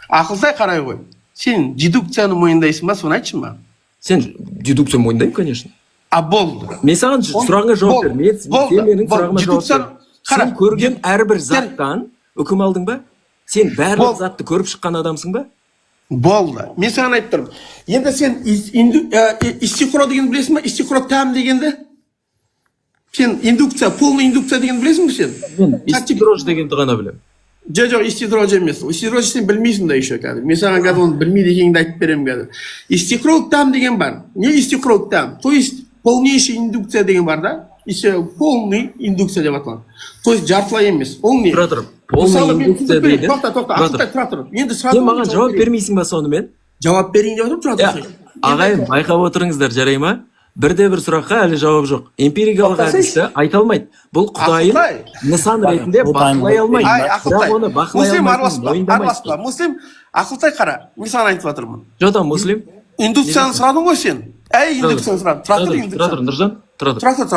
Ақылтай қарай ғой. Сен дедукцияны мойындайсың ба, соны айтшы маған. Сен дедукция мойындаймын, конечно. Болды. Мен саған сұрағыңа жауап бер. Сен менің сұрағыма жауап бер. Сен көрген әрбір заттан үкім алдың ба? Сен барлық затты көріп шыққан адамсың ба? Болды. Мен саған айтып тұрмын. Енді сен истихро деген білесің ба? Истихро там дегенді? Сен индукция, полный индукция деген білесің бе сен? Мен истидрож дегенді ғана білемін. Жоқ, истидрож емес. Истидрож сен білмейсің да еще қазір. Мен саған қазір оны білмейді екеніңді айтып беремін қазір. Истихро там деген бар. Не истихро там? То есть полнейшая индукция деген бар да? Еще полный индукция деп аталады. То есть жартылай емес. Ол не? Тұра тұр. Полный индукция дейді. Тоқта. Тұра тұр. Енді сразу сен маған жауап бермейсің ба сонымен? Жауап берейін деп отырмын, тұра тұр. Ағайын, байқап отырыңыздар, жарай ма? Бірде бір сұраққа әлі жауап жоқ. Эмпирикалық әдісті айта алмайды. Бұл Құдайын нысан ретінде бақылай алмайды. Бірақ оны бақылай алмайды. Муслим, Ақылтай қара. Мен саған айтып отырмын. Жота, Муслим. Индукцияны сұрадың ғой сен. Индукцияны сұрадың. Тұра тұр, Нұржан. Тұра.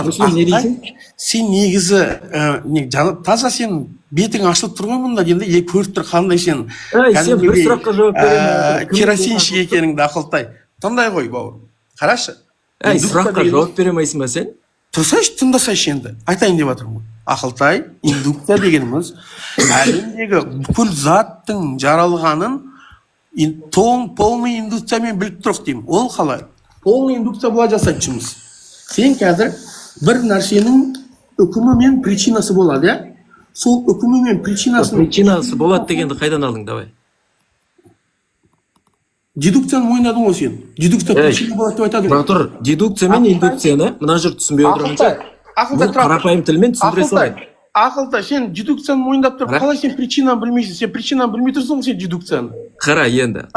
Муслим, не дейсің? Сен негізі, таза сен бетің ашылып тұр ғой мұнда дегенде, көріп тұр қандай сен. Сен бір сұраққа жауап беремін. Керосинші екеніңді Ақылтай. Тыңдай ғой, бауыр. Қарашы. Сұраққа жауап беремейсің ба сен? Тұрсайшы, тыңдасайшы енді. Айтайын деп жатырмын. Ақылтай, индукция дегеніміз әлемдегі бүкіл заттың жаралғанын полный индукциямен біліп тұрық деймін. Ол қалай? Полный индукция бұлай жасайды жұмыс. Сен қазір бір нәрсенің үкімі мен причинасы болады, иә? Сол үкімі мен причинасы болады дегенді қайдан алдың, давай. Дедукцияны мойындадың ғой сен. Дедукция причина болады деп айтады. Тұра тұр. Дедукция мен индукцияны мына жұрт түсінбей отырғанша бұл қарапайым тілмен түсіндіре салайын. Ақылтай, сен дедукцияны мойындап тұрып, қалай сен причинаны білмейсің? Сен причинаны білмей тұрсың ғой сен дедукцияны. Қара енді.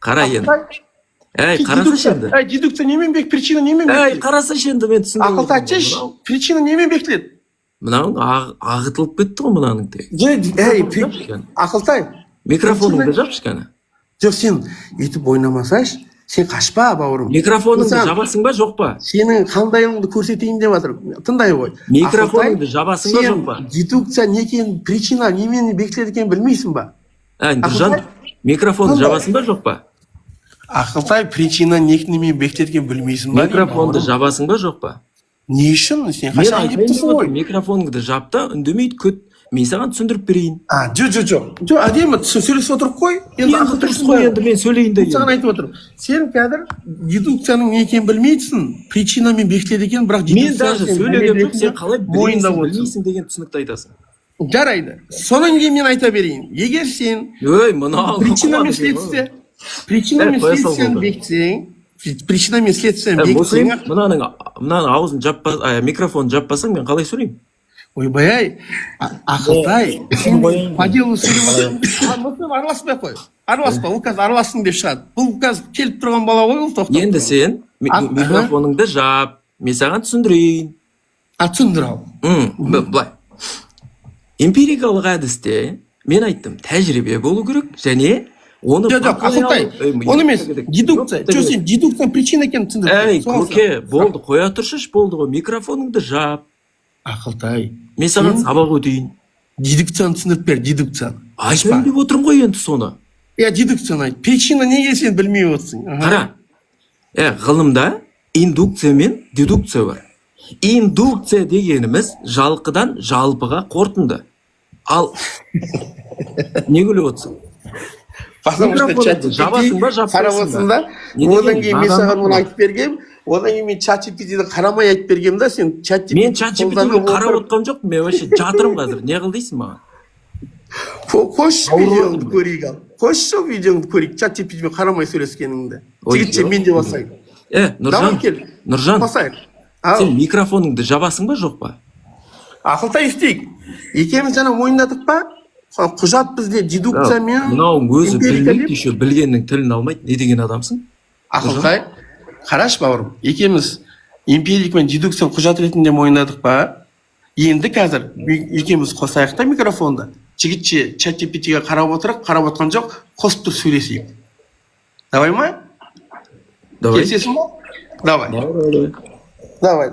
Қарасайшы енді. Дедукция немен бек, причина немен бекітіледі? Қарасайшы енді мен түсіндім. Ақылтай, айтшы, причина немен бекітіледі? Мынауың ағытылып кетті ғой мынаның те. Ақылтай. Микрофоныңды жапшы кәні. Жоқ, сен етіп ойнамасайшы, сен қашпа, бауырым. Микрофоныңды жабасың ба, жоқ па? Сенің қандайыңды көрсетейін деп жатыр. Тыңдай ғой. Микрофоныңды жабасың ба, жоқ па? Дедукция не екенін, причина немен бекітіледі екенін білмейсің ба? Нұржан, микрофонды жабасың ба, жоқ па? Ақылтай, причина немен бекітіледі екенін білмейсің ба? Микрофонды жабасың ба, жоқ па? Не үшін? Сен қашан деп тұрсың ғой? Микрофоныңды жапта, үндемейді, күт. Мен саған түсіндіріп берейін. Жоқ, әдемі сөйлесіп отырып қой. Енді тұрсың ғой, енді мен сөйлейін де. Саған айтып отырмын. Сен қазір дедукцияның не екенін білмейсің, причинамен бекітіледі екен, бірақ мен даже сөйлеген жоқ, сен қалай білмейсің деген түсінікті айтасың. Жарайды. Сонан кейін мен айта берейін. Егер сен причинамен следствиен бекітсең, мынаның аузын жаппасаң, микрофон жаппасаң, мен қалай сөйлеймін? Ойбай, Ақылтай, сен по делу сөйлеп отырсың, араласпай қой. Араласпа, ол қазір араластың деп шығады. Бұл қазір келіп тұрған бала ғой, ол тоқтап. Енді сен микрофоныңды жап, мен саған түсіндірейін. Түсіндір ал. Былай. Эмпирикалық әдісте мен айттым, тәжірибе болу керек, және оны Ақылтай, оны емес, дедукция. Жоқ, сен дедукция причина екенін түсіндір. Көке, болды, қоя тұршыш, болды ғой, микрофоныңды жап. Ақылтай, мен саған сабақ өтейін. Дедукцияны түсіндіріп бер, дедукцияны. Айтпайын деп отырмын ғой енді соны. Дедукцияны айт. Причина неге сен білмей отырсың? Қара. Ғылымда индукция мен дедукция бар. Индукция дегеніміз жалқыдан жалпыға қорытынды. Ал не күліп отырсың? Жабасың ба, жаппайсың ба? Одан кейін мен саған оны айтып бергем. Одан кейін мен ChatGPT-ді қарамай айтып бергем да, сен ChatGPT-ді мен ChatGPT-ді қарап отқан жоқ, мен вообще жатырым қазір. Не қыл дейсің маған? Қойшы видеоңды көрейік ал. Қойшы видеоңды көрейік, ChatGPT-мен қарамай сөйлескеніңді. Жігітше мен де басайын. Нұржан, сен микрофоныңды жабасың ба, жоқ па? Ақылтай естейік. Екеуміз жаңа мойындадық па? Құжат бізде дедукциямен... Мынауың өзі білмейді, еще білгеннің тілін алмайды. Не деген адамсың? Ақылтай, қараш бауырым, екеуміз эмпирик пен дедукцияны құжат ретінде мойындадық па? Енді қазір екеуміз қосайық та микрофонды. Жігітше ChatGPT-ге қарап отырып, қарап отқан жоқ, қосып тұрып сөйлесейік. Давай ма? Давай. Келісесің ба? Давай. Давай.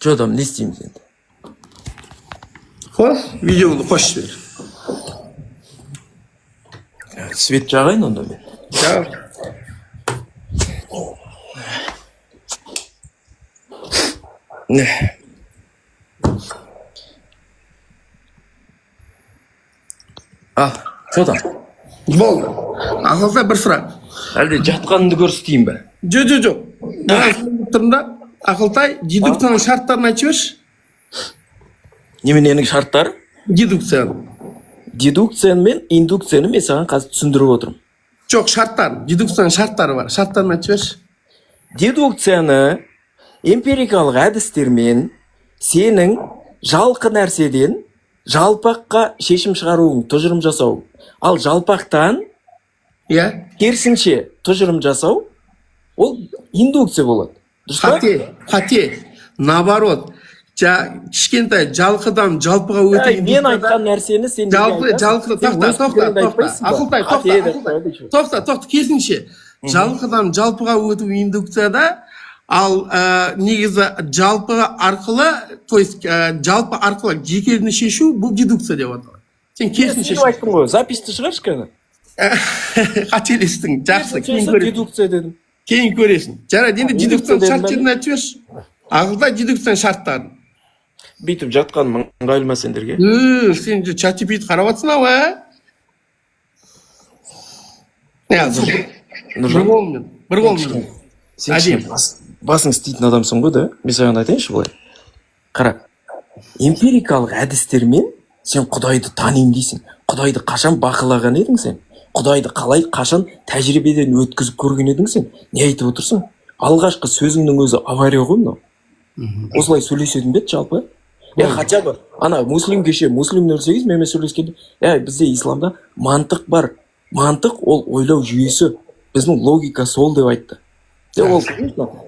Жо'дам, не істейміз енді? Қос, видеоны қосып жібер. Свет жағайын онда мен. Жақ. Ал, жо'дам. Болды. Ақылтай бір сұрақ. Әлде жатқанымды көрсетейін бе? Жоқ. Тұрында Ақылтай дедукцияның шарттарын айтып жіберші. Немененің шарттары? Дедукцияның. Дедукцияны мен индукцияны мен саған қазір түсіндіріп отырмын. Жоқ, шарттарын. Дедукцияның шарттары бар. Шарттарын айтып жіберші. Дедукцияны эмпирикалық әдістермен сенің жалқы нәрседен жалпаққа шешім шығаруың, тұжырым жасау. Ал жалпақтан керісінше тұжырым жасау, ол индукция болады. Дұрыс па? Қате. Наоборот. Кішкентай жалқыдан жалпыға өту. Мен айтқан нәрсені сен тоқта, керісінше. Жалқыдан жалпыға өту индукцияда, ал негізі жалпы арқылы, то есть жалпы арқылы жекеліні шешу, бұл дедукция деп аталады. Сен керісінше шешу. Сен айттың ғой, записьті шығаршы кәні. Қателестің, жақсы. Дедукция дедім. Кейін көресің. Жарайды, енді дедукцияның шарттерін айтып жіберші. Ақылтай дедукцияның шарттарын. Бүйтіп жатқан ыңғайлы ма сендерге? Сен чат-GPT қарап жатсың ау, бір қолмен. Сен басың істейтін адамсың ғой, да? Мен саған айтайыншы былай. Қара, эмпирикалық әдістермен сен Құдайды танимын дейсің. Құдайды қашан бақылаған едің сен? Құдайды қалай қашан тәжірибеден өткізіп көрген едің сен? Не айтып отырсың? Алғашқы сөзіңнің өзі авария ғой мынау. Осылай сөйлесетін бе жалпы? Хотя бы ана муслим 08 менімен сөйлескенде, бізде исламда мантық бар. Мантық ол ойлау жүйесі. Біздің логика сол деп айтты. Ол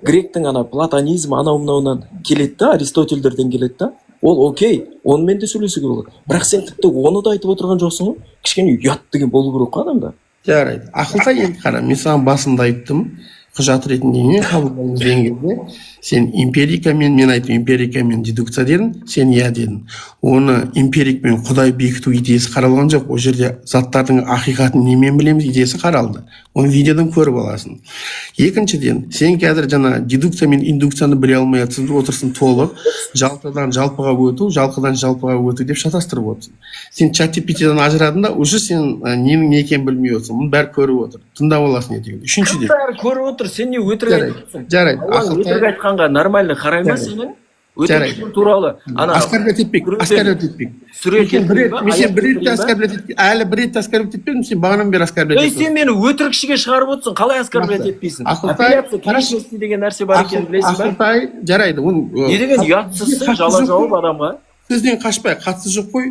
гректің ана платонизм анау-мынауынан келеді да, Аристотельдерден келеді да. Ол окей, онымен де сөйлесуге болады. Бірақ сен тіпті оны да айтып отырған жоқсың ғой. Кішкене ұят деген болу керек қой адамда. Жарайды. Ақылтай енді қара, мен саған басында айттым. Құжат ретінде не қабылдаймыз деген кезде сен эмпирикамен, мен айттым эмпирикамен дедукция дедің, сен иә дедің. Оны эмпирикмен Құдай бекіту идеясы қаралған жоқ. Ол жерде заттардың ақиқатын немен білеміз идеясы қаралды. Оны видеодан көріп аласың. Екіншіден, сен қазір жаңа дедукция мен индукцияны біле алмай отырсың толық, жалпыдан жалпыға өту деп шатастырып отырсың. Сен чат-GPT-дан ажырадың да, уже сен ненің не екенін білмей отырсың. Мұны бәрі көріп отыр. Тыңдап аласың ертең. Үшіншіден. Бәрі көріп отыр, сен не өтірік айтасың? Жарайды. Өтірік айтқанға нормально қарай ма сенің? Өтірік туралы. Аскарбет етпек. Әлі бір ретте аскарбет етпедім, сен бағанан бері аскарбет етпедің. Сен мені өтірікшіге шығарып отырсың, қалай аскарбет етпейсің? Апелляция клишности деген нәрсе бар екенін білесің ба? Ақылтай, жарайды. Не деген ұятсызсың, жала жауып адамға? Сөзден қашпай, қатысы жоқ қой.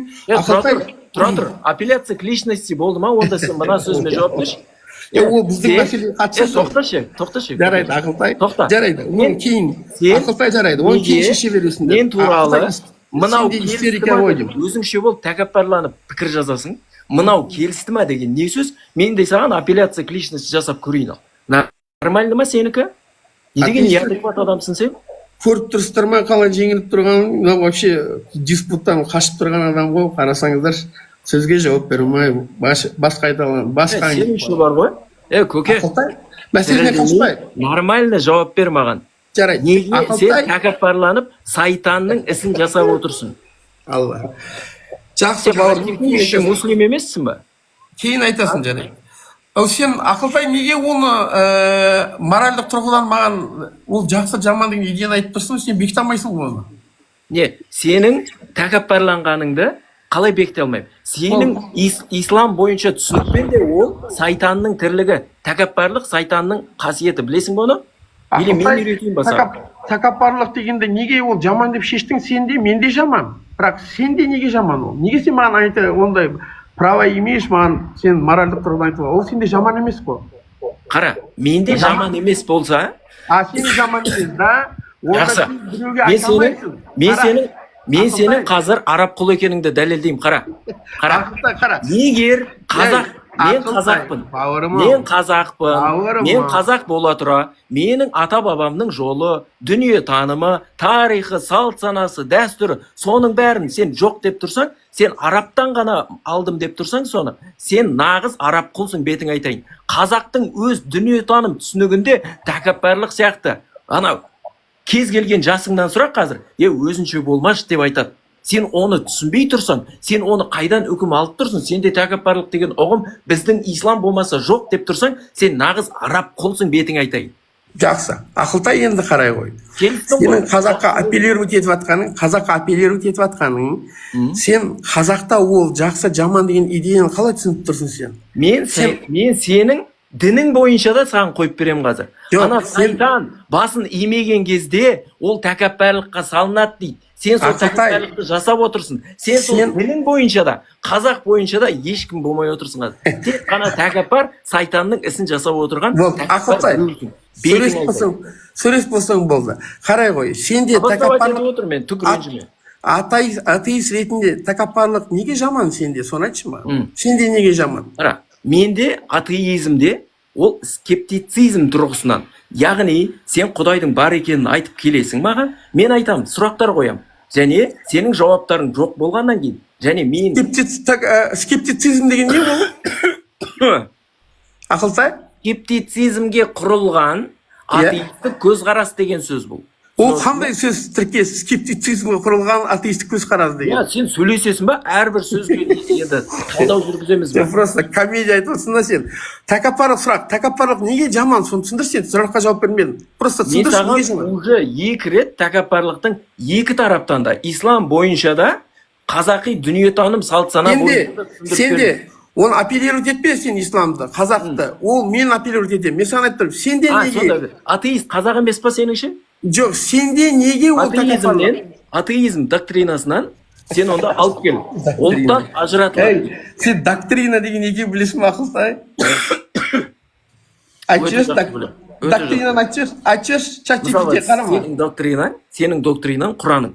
Тұра тұр, апелляция клишности болды ма, онда сен мына сөзіме жауап берші. Ол біздің мәселеге қатысы жоқ. Тоқташы. Жарайды, Ақылтай. Тоқта. Жарайды. Оны кейін, Ақылтай жарайды. Оны кейін шеше бересің. Мен туралы мынау келісті ма, өзіңше болып тәкаппарланып пікір жазасың. Мынау келісті ма деген не сөз? Мен де саған апелляция клишности жасап көрейін ал. Нормально ма сенікі? Не деген неадекват адамсың сен? Көріп тұрсыздар ма, қалай жеңіліп тұрған, вообще диспуттан қашып тұрған адам ғой, қарасаңыздар. Сөзге жауап бере алмай, басқа айталан, басқа сен үшін бар ғой? Көке. Мәселеге қашпай. Нормально жауап бер маған. Жарайды. Неге сен тәкаппарланып сайтанның ісін жасап отырсың? Алла. Жақсы бауырым. Муслим емессің ба? Кейін айтасың, жарайды. Ал сен Ақылтай неге оны моральдық тұрғыдан маған ол жақсы жаман деген идеяны айтып тұрсың, сен бекіте алмайсың ғой оны? Не, сенің тәкаппарланғаныңды қалай бекіте алмаймын? Сенің ислам бойынша түсінікпен де ол сайтанның тірлігі, тәкаппарлық сайтанның қасиеті, білесің бе оны? Или мен үйретейін ба саған? Тәкаппарлық дегенде неге ол жаман деп шештің, сен де, мен де жаман. Бірақ сен де неге жаман ол? Неге сен маған айты ондай право имеешь, маған сен моральдық тұрғыдан айтуға? Ол сенде жаман емес қой. Қара, менде жаман емес болса, сен жаман емес, да? Жақсы. Мен сенің қазір араб құл екеніңді дәлелдеймін. Қара. Егер қазақ мен қазақпын. Мен қазақпын. Мен қазақ бола тұра, менің ата бабамның жолы, дүние танымы, тарихы, салт санасы, дәстүрі, соның бәрін сен жоқ деп тұрсаң, сен араптан ғана алдым деп тұрсаң соны, сен нағыз арап құлсың, бетің айтайын. Қазақтың өз дүние таным түсінігінде тәкаппарлық сияқты, анау кез келген жасыңнан сұрақ қазір, өзінше болмашы деп айтады. Сен оны түсінбей тұрсың, сен оны қайдан үкім алып тұрсың, сенде тәкаппарлық деген ұғым біздің ислам болмаса жоқ деп тұрсың, сен нағыз араб құлсың, бетің айтайын. Жақсы, ақылтай енді қарай ғой. Сенің қазаққа апеллировать етіп атқаның, сен қазақта ол жақсы жаман деген идеяны қалай түсініп тұрсың сен? Мен сенің дінің бойынша да саған қойып берем қазір. Ана сайтан басын имеген кезде ол тәкаппарлыққа салынады дейді. Сен сол тәкаппарлықты жасап отырсың. Сен сол дінің бойынша да, қазақ бойынша да ешкім болмай отырсың қазір. Тек қана тәкаппар сайтанның ісін жасап отырған. Ақылтай, сөйлес болсаң болды. Қарай ғой, сенде тәкаппарлық атеист ретінде тәкаппарлық неге жаман сенде, соны айтшы ма? Сенде неге жаман? Менде атеизмде ол скептицизм тұрғысынан, яғни сен Құдайдың бар екенін айтып келесің маған, мен айтам, сұрақтар қоям. Және сенің жауаптарың жоқ болғаннан кейін, және мен скептицизм деген не бұл? Ақылтай? Скептицизмге құрылған атеистік көзқарас деген сөз бұл. Ол қандай сөз тіркес, скептицизмге құрылған атеистік көзқарас деген? Сен сөйлесесің ба, әрбір сөзге енді талдау жүргіземіз бе? Просто комедия айтып отырсың да сен. Тәкаппарлық сұрақ, тәкаппарлық неге жаман? Соны түсіндір, сен сұраққа жауап бермедің. Просто түсіндір, неге жаман? Мен саған уже 2 рет тәкаппарлықтың 2 тараптан да, ислам бойынша да, қазақи дүниетаным салт сана бойынша сенде оны апеллировать етпе сен исламды, қазақты. Ол мен апеллировать етемін. Мен саған айтып тұрмын, сенде неге? Атеист қазақ емес па сеніңше? Жоқ, сенде неге ол тәкаппарлық? Атеизм доктринасынан сен онда алып кел. Олықтан ажыратылады. Сен доктрина деген неге білесің Ақылтай? Доктринаны айтшы, чат-GPT қарама. Сенің доктринаң Құраның.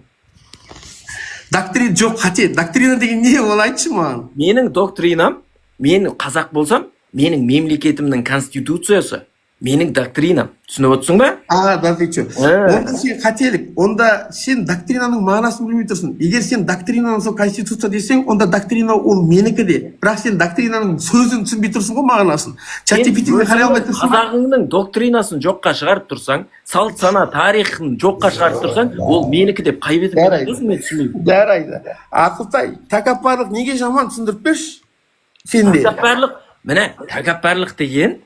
Доктрина жоқ, қате. Доктрина деген не, ол айтшы маған. Менің доктринам, мен қазақ болсам, менің мемлекетімнің конституциясы, менің доктринам. Түсініп отырсың ба? Онда сен қателік. Онда сен доктринаның мағынасын білмей тұрсың. Егер сен доктринаның сол конституция десең, онда доктрина ол менікі де. Бірақ сен доктринаның сөзін түсінбей тұрсың ғой мағынасын. Чат-GPT-ге қарай алмай тұрсың. Қазағыңның доктринасын жоққа шығарып тұрсаң, салт сана тарихын жоққа шығарып тұрсаң, ол менікі деп қайбетіп кетесің, мен түсінбеймін. Жарайды. Ақылтай, тәкаппарлық неге жаман түсіндіріп берші? Сенде. Міне, тәкаппарлық деген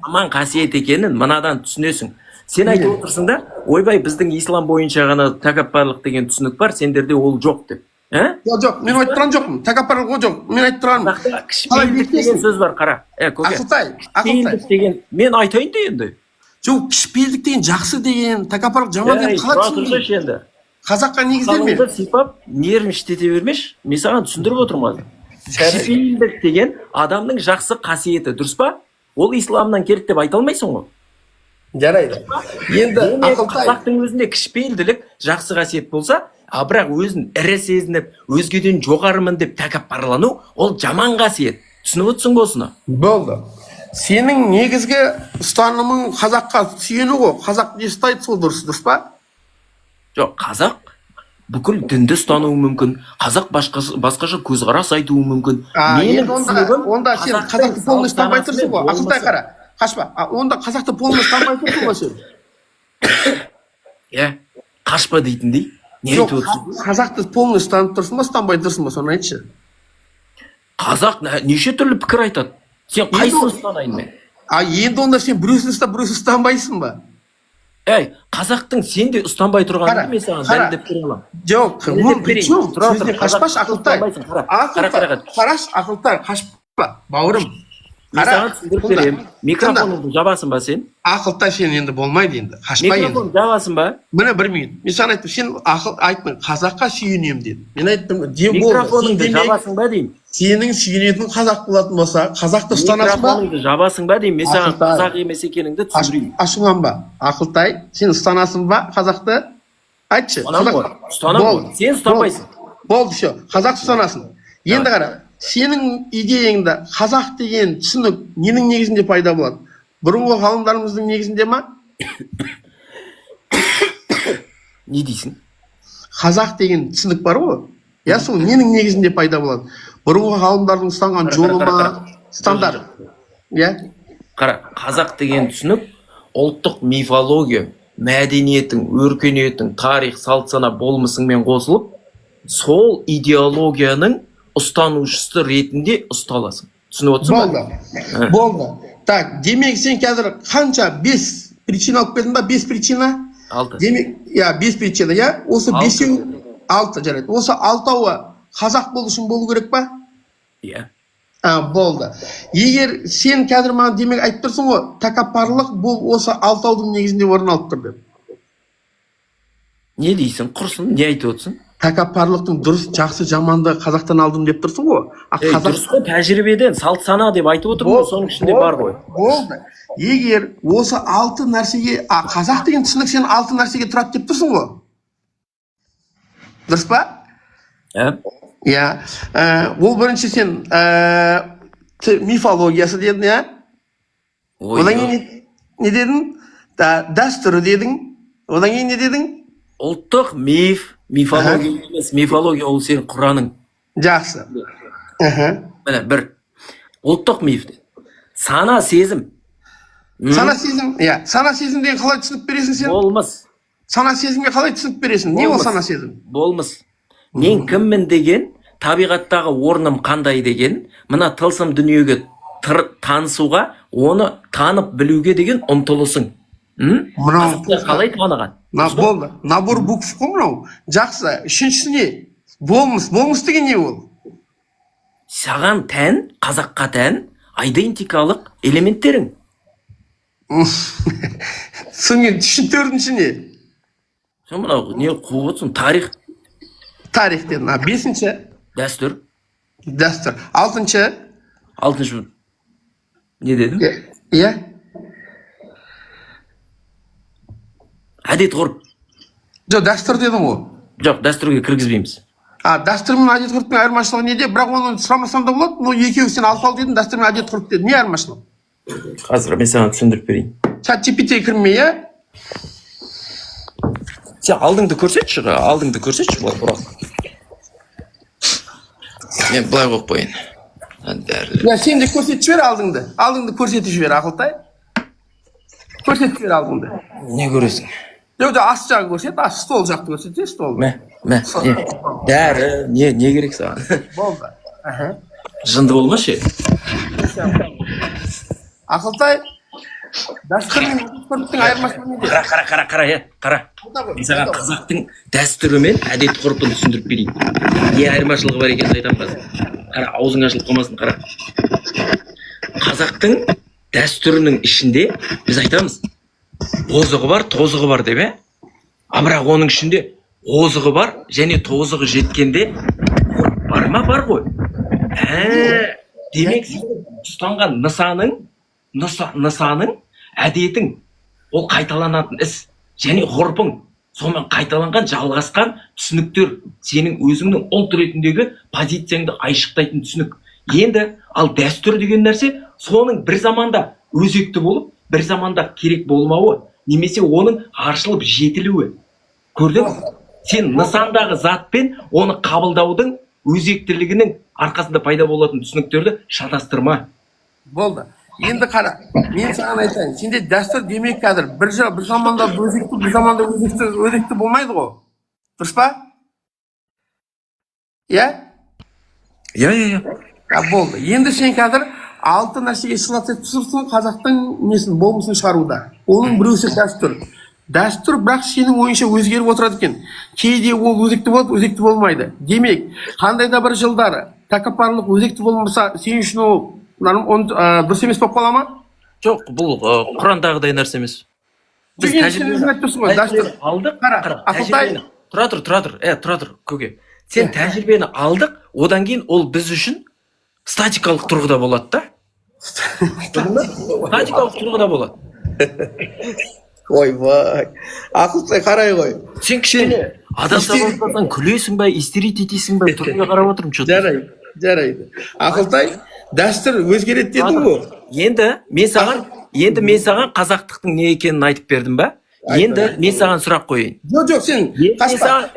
аман қасиет екенін мынадан түсінесің. Сен айтып отырсың да, ойбай біздің ислам бойынша ғана тәкаппарлық деген түсінік бар, сендерде ол жоқ деп. Жоқ, мен айтып тұрған жоқпын. Тәкаппарлық ол жоқ. Мен айтып тұрғаным. Кішіпейілдік деген сөз бар, қара. Кішіпейілдік деген, мен айтайын да енді. Жоқ, кішіпейілдік деген жақсы деген, тәкаппарлық жаман деген қалай түсіндіреді? Қазаққа негізделме. Қалыңды сипап, нервін шітете бермеш, мен саған түсіндіріп отырмын. Кішіпейілдік деген адамның жақсы қасиеті, дұрыс па? Ол исламнан келді деп айта алмайсың ғой. Жарайды. Енді қазақтың өзінде кішіпейілділік жақсы қасиет болса, бірақ өзін ірі сезініп, өзгеден жоғарымын деп тәкаппарлану, ол жаман қасиет. Түсініп отырсың ба осыны? Болды. Сенің негізгі ұстанымың қазаққа сүйену ғой. Қазақ не ұстайды, сол дұрыс па? Жоқ, қазақ бүкіл дінді ұстануы мүмкін, қазақ басқаша көзқарас айтуы мүмкін. Онда сен қазақты полный ұстанбай тұрсың ғой. Ақылтай қара, қашпа. Онда қазақты полный ұстанбай тұрсың ғой сен. Қашпа дейтіндей. Не айтып отырсың? Қазақты полный ұстанып тұрсың ба, ұстанбай тұрсың ба, соны айтшы. Қазақ неше түрлі пікір айтады. Сен қайсысын ұстанайын мен? Енді онда сен біреусін ұстап, біреусін ұстанбайсың ба? Қазақтың сен де ұстанбай тұрғанын мен саған дәлелдеп бере аламын. Жоқ, сөзіне қашпаш, Ақылтай. Ақылтай, қашпа, бауырым. Мен саған түсіндіріп берем. Микрофоныңды жабасың ба сен? Ақылтай, сен енді болмайды енді. Қашпа енді. Микрофон жабасың ба? Міне бір минут. Мен саған айттым, сен айттың, қазаққа сүйенем дедім. Мен айттым, микрофоныңды жабасың ба деймін. Сенің сүйенетін қазақ болатын болса, қазақты ұстанасың ба? Микрофоныңды жабасың ба деймін. Мен саған қазақ емес екеніңді түсіндірейін. Ашынған ба? Ақылтай, сен ұстанасың ба қазақты? Айтшы. Ұстанамын ғой. Сен ұстанбайсың. Болды, қазақ ұстанасың. Енді қара, сенің идеяңда қазақ деген түсінік ненің негізінде пайда болады? Бұрынғы ғалымдарымыздың негізінде ма? Не дейсің? Қазақ деген түсінік бар ғой. Я сол ненің негізінде пайда болады? Бұрынғы ғалымдардың ұстанған жолы ма, стандарт? Я? Қара, қазақ деген түсінік ұлттық мифология, мәдениетің, өркениетің, тарих, салт сана болмысыңмен қосылып, сол идеологияның ұстанушысы ретінде ұсталасың. Түсініп отырсың ба? Болды. Так, демек сен қазір қанша 5 причина алып келдің ба? 5 причина? 6. Демек, 5 причина, я? Осы 5-еу 6 жарайды. Осы 6-ауы қазақ болу үшін болу керек па? Иә. Болды. Егер сен қазір маған демек айтып тұрсың ғой, тәкаппарлық бұл осы 6-аудың негізінде орын алып тұр деп. Не дейсің? Құрсын, не айтып отырсың? Тәкаппарлықтың дұрыс, жақсы, жаманды қазақтан алдым деп тұрсың ғой. Дұрыс қой, тәжірибеден, салт сана деп айтып отырмын ғой, соның ішінде бар ғой. Болды. Егер осы 6 нәрсеге, қазақ деген түсінік сен 6 нәрсеге тұрады деп тұрсың ғой. Дұрыс па? Иә. Ол бірінші сен мифологиясы дедің, иә? Одан кейін не дедің? Дәстүрі дедің. Одан кейін не дедің? Ұлттық мифология емес, мифология ол сенің Құраның. Жақсы. Міне, бір. Ұлттық миф. Сана сезім. Сана сезім, иә. Сана сезім деген қалай түсініп бересің сен? Болмыс. Сана сезімге қалай түсініп бересің? Не ол сана сезім? Болмыс. Мен кіммін деген, табиғаттағы орным қандай деген, мына тылсым дүниеге танысуға, оны танып білуге деген ұмтылысың. Қазақта қалай таныған? Болды. Набор букв қой мынау. Жақсы. Үшіншісі не? Болмыс. Болмыс деген не ол? Саған тән, қазаққа тән, идентикалық элементтерің. Соңын төртінші не? Сен мынау не қуып отырсың? Тарих. Тарих дедің. Бесінші? Дәстүр. Дәстүр. Алтыншы? Алтыншы. Не дедің? Иә. Әдет ғұрып. Жоқ, дәстүр дедің ғой. Жоқ, дәстүрге кіргізбейміз. Дәстүр мен әдет ғұрыптың айырмашылығы неде? Бірақ оны сұрамасам да болады. Но екеуі сен 6 дедің, дәстүр мен әдет ғұрып дедің. Не айырмашылығы? Қазір мен саған түсіндіріп берейін. Чат GPT-ге кірмей, иә? Сен алдыңды көрсетші, бұрақ. Мен былай қойып қойын. Я сен де көрсетіп жібер алдыңды. Алдыңды көрсетіп жібер, Ақылтай. Көрсетіп жібер алдыңды. Не көресің? Жоқ, ас жағы көрсет, стол жақты көрсет, стол. Дәрі, не керек саған? Болды. Жынды болмашы. Ақылтай, дәстүр мен әдет-ғұрыптың айырмашылығы неде? Қара. Мен саған қазақтың дәстүрі мен әдет ғұрпын түсіндіріп берейін. Не айырмашылығы бар екенін айтамын қазір. Қара, аузың ашылып қалмасын, қара. Қазақтың дәстүрінің ішінде біз айтамыз, озығы бар, тозығы бар деп, бірақ оның ішінде озығы бар және тозығы жеткенде бар ма? Бар ғой. Демек, ұстанған нысаның, әдетің, ол қайталанатын іс және ғұрпың, сонымен қайталанған, жалғасқан түсініктер сенің өзіңнің ұлт ретіндегі позицияңды айшықтайтын түсінік. Енді ал дәстүр деген нәрсе соның бір заманда өзекті болып, бір заманда керек болмауы, немесе оның аршылып жетілуі. Көрдің? Сен нысандағы затпен оны қабылдаудың өзектілігінің арқасында пайда болатын түсініктерді шатастырма. Болды. Енді қара, мен саған айтайын, сенде дәстүр демек қазір бір заманда өзекті, бір заманда өзекті болмайды ғой. Дұрыс па? Иә? Иә. Болды. Енді сен қазір 6 нәрсеге сылатып түсірсің қазақтың несін, болмысын шығаруда. Оның біреусі дәстүр. Дәстүр бірақ сенің ойынша өзгеріп отырады екен. Кейде ол өзекті болады, өзекті болмайды. Демек, қандай да бір жылдары тәкаппарлық өзекті болмаса, сен үшін ол дұрыс емес болып қала ма? Жоқ, бұл Құрандағыдай нәрсе емес. Біз тәжірибені алдық. Тұра тұр, көке. Сен тәжірибені алдық, одан кейін ол біз үшін статикалық тұрғыда болады да? Статикалық тұрғыда болады. Ойбай, Ақылтай қарай ғой. Сен кішкене адам табылсаң күлесің бе, истерит етесің бе, түріне қарап отырмын. Жарай. жарайды. Ақылтай, дәстүр өзгереді дедің ғой. Енді мен саған қазақтықтың не екенін айтып бердім ба? Енді мен саған сұрақ қойайын. Жоқ, сен қашпа.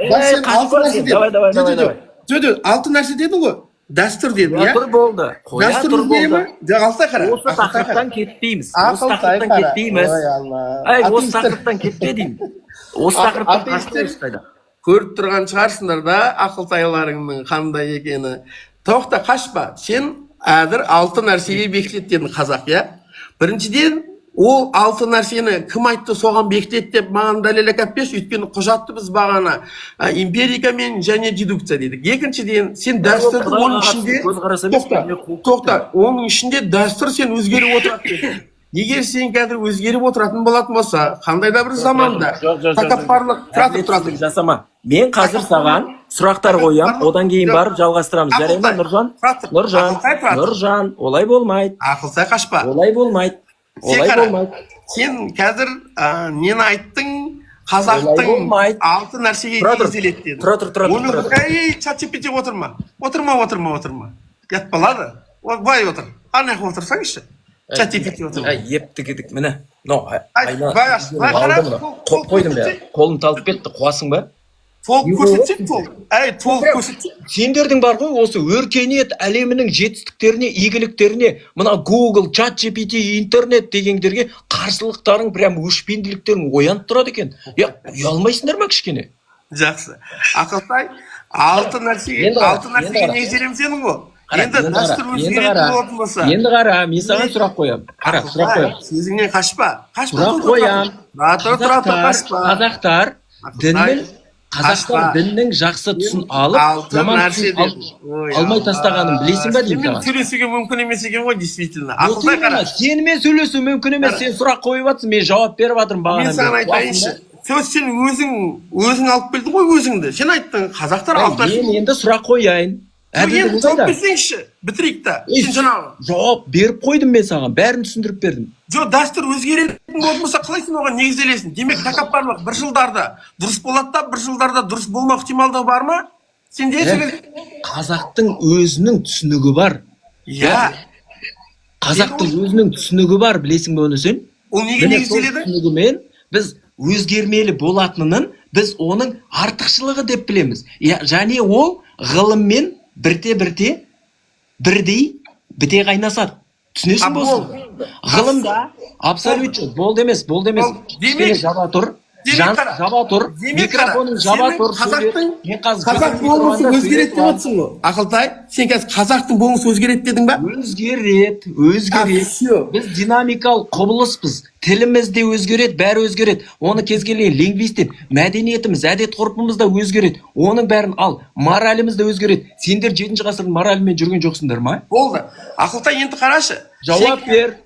Алты нәрсе дедің ғой. Дәстүр дедің, иә? Тұр болды. Дәстүр өзгере ме? Ақылтай қара. Осы тақырыптан кетпейміз. Осы тақырыптан кетпе деймін. Осы тақырыптан қашпайыз қайда. Көріп тұрған шығарсыңдар да ақылтайларыңның қандай екені. Тоқта, қашпа. Сен әдір 6 нәрсеге бекітеді дедің қазақ, иә? Біріншіден, ол 6 нәрсені кім айтты соған бекітеді деп маған дәлел әкеліп берші, өйткені құжатты біз бағана эмпирикамен және дедукция дедік. Екіншіден, сен дәстүрді оның ішінде тоқта, оның ішінде дәстүр сен өзгеріп отырады деді. Егер сен қазір өзгеріп отыратын болатын болса, қандай да бір заманда тәкаппарлық тұратып жасама. Мен қазір саған сұрақтар қоям, одан кейін барып жалғастырамыз. Жарай ма, Нұржан, олай болмайды. Ақылтай қашпа. Олай болмайды. Сен қазір нені айттың? Қазақтың 6 нәрсеге негізделеді деді. Тұра. Чат-GPT отырма. Ят балады. Бай отыр. Анаяқ отырсаңызшы. Чат-GPT отырма. Епті кедік, міне. Қойдым бе, қолым талып кетті, қуасың ба? Толық көрсетсек. Сендердің бар ғой, осы өркениет әлемінің жетістіктеріне, игіліктеріне, мына Google, Chat-GPT, интернет дегендерге қарсылықтарың, прям өшпенділіктерің оянып тұрады екен. Ұялмайсыңдар ма кішкене? Жақсы. Ақылтай, 6 нәрсеге негізделеміз едің ғой. Енді дәстүр өзгеретін болатын болса. Енді қара, мен саған сұрақ қоям. Сұрақ қоям. Сөзіңнен қашпа. Сұрақ қоям. Қазақтар діннің жақсы тұсын алып, жаман тұсын алмай тастағанын білесің ба деймін саған. Сөйлесуге мүмкін емес екен ғой, действительно. Ақылтай қара. Сенімен сөйлесу мүмкін емес, сен сұрақ қойып жатсың, мен жауап беріп жатырмын бағанадан. Мен саған айтайыншы. Сен өзің алып келдің ғой өзіңді. Сен айттың, қазақтар алып нәрсе. Мен енді сұрақ қояйын. Енді жауап берсеңші, бітірейік та. Жауап беріп қойдым мен саған, бәрін түсіндіріп бердім. Жоқ, дәстүр өзгеретін болмаса қалай сен оған негізделесің? Демек, тәкаппарлық бір жылдарда дұрыс болады да, бір жылдарда дұрыс болмау ықтималдығы бар ма? Сенде қазақтың өзінің түсінігі бар. Иә. Қазақтың өзінің түсінігі бар, білесің бе оны сен? Ол неге негізделеді? Түсінігімен біз өзгермелі болатынын, біз оның артықшылығы деп білеміз. Және ол ғылыммен бірдей біте қайнасады. Түсінесің болсын? Ғылымда абсолютно болды емес. Жаба тұр. Микрофонын жаба тұр. Қазақ болмысы өзгереді деп отырсың ғой. Ақылтай, сен қазір қазақтың болмысы өзгереді дедің ба? Өзгереді. Біз динамикалық құбылыспыз. Тіліміз де өзгереді, бәрі өзгереді. Оны кез келген лингвистер, мәдениетіміз, әдет ғұрпымыз да өзгереді. Оның бәрін ал, мораліміз де өзгереді. Сендер 7-ші ғасырдың моралімен жүрген жоқсыңдар ма? Болды. Ақылтай, енді қарашы. Жауап бер.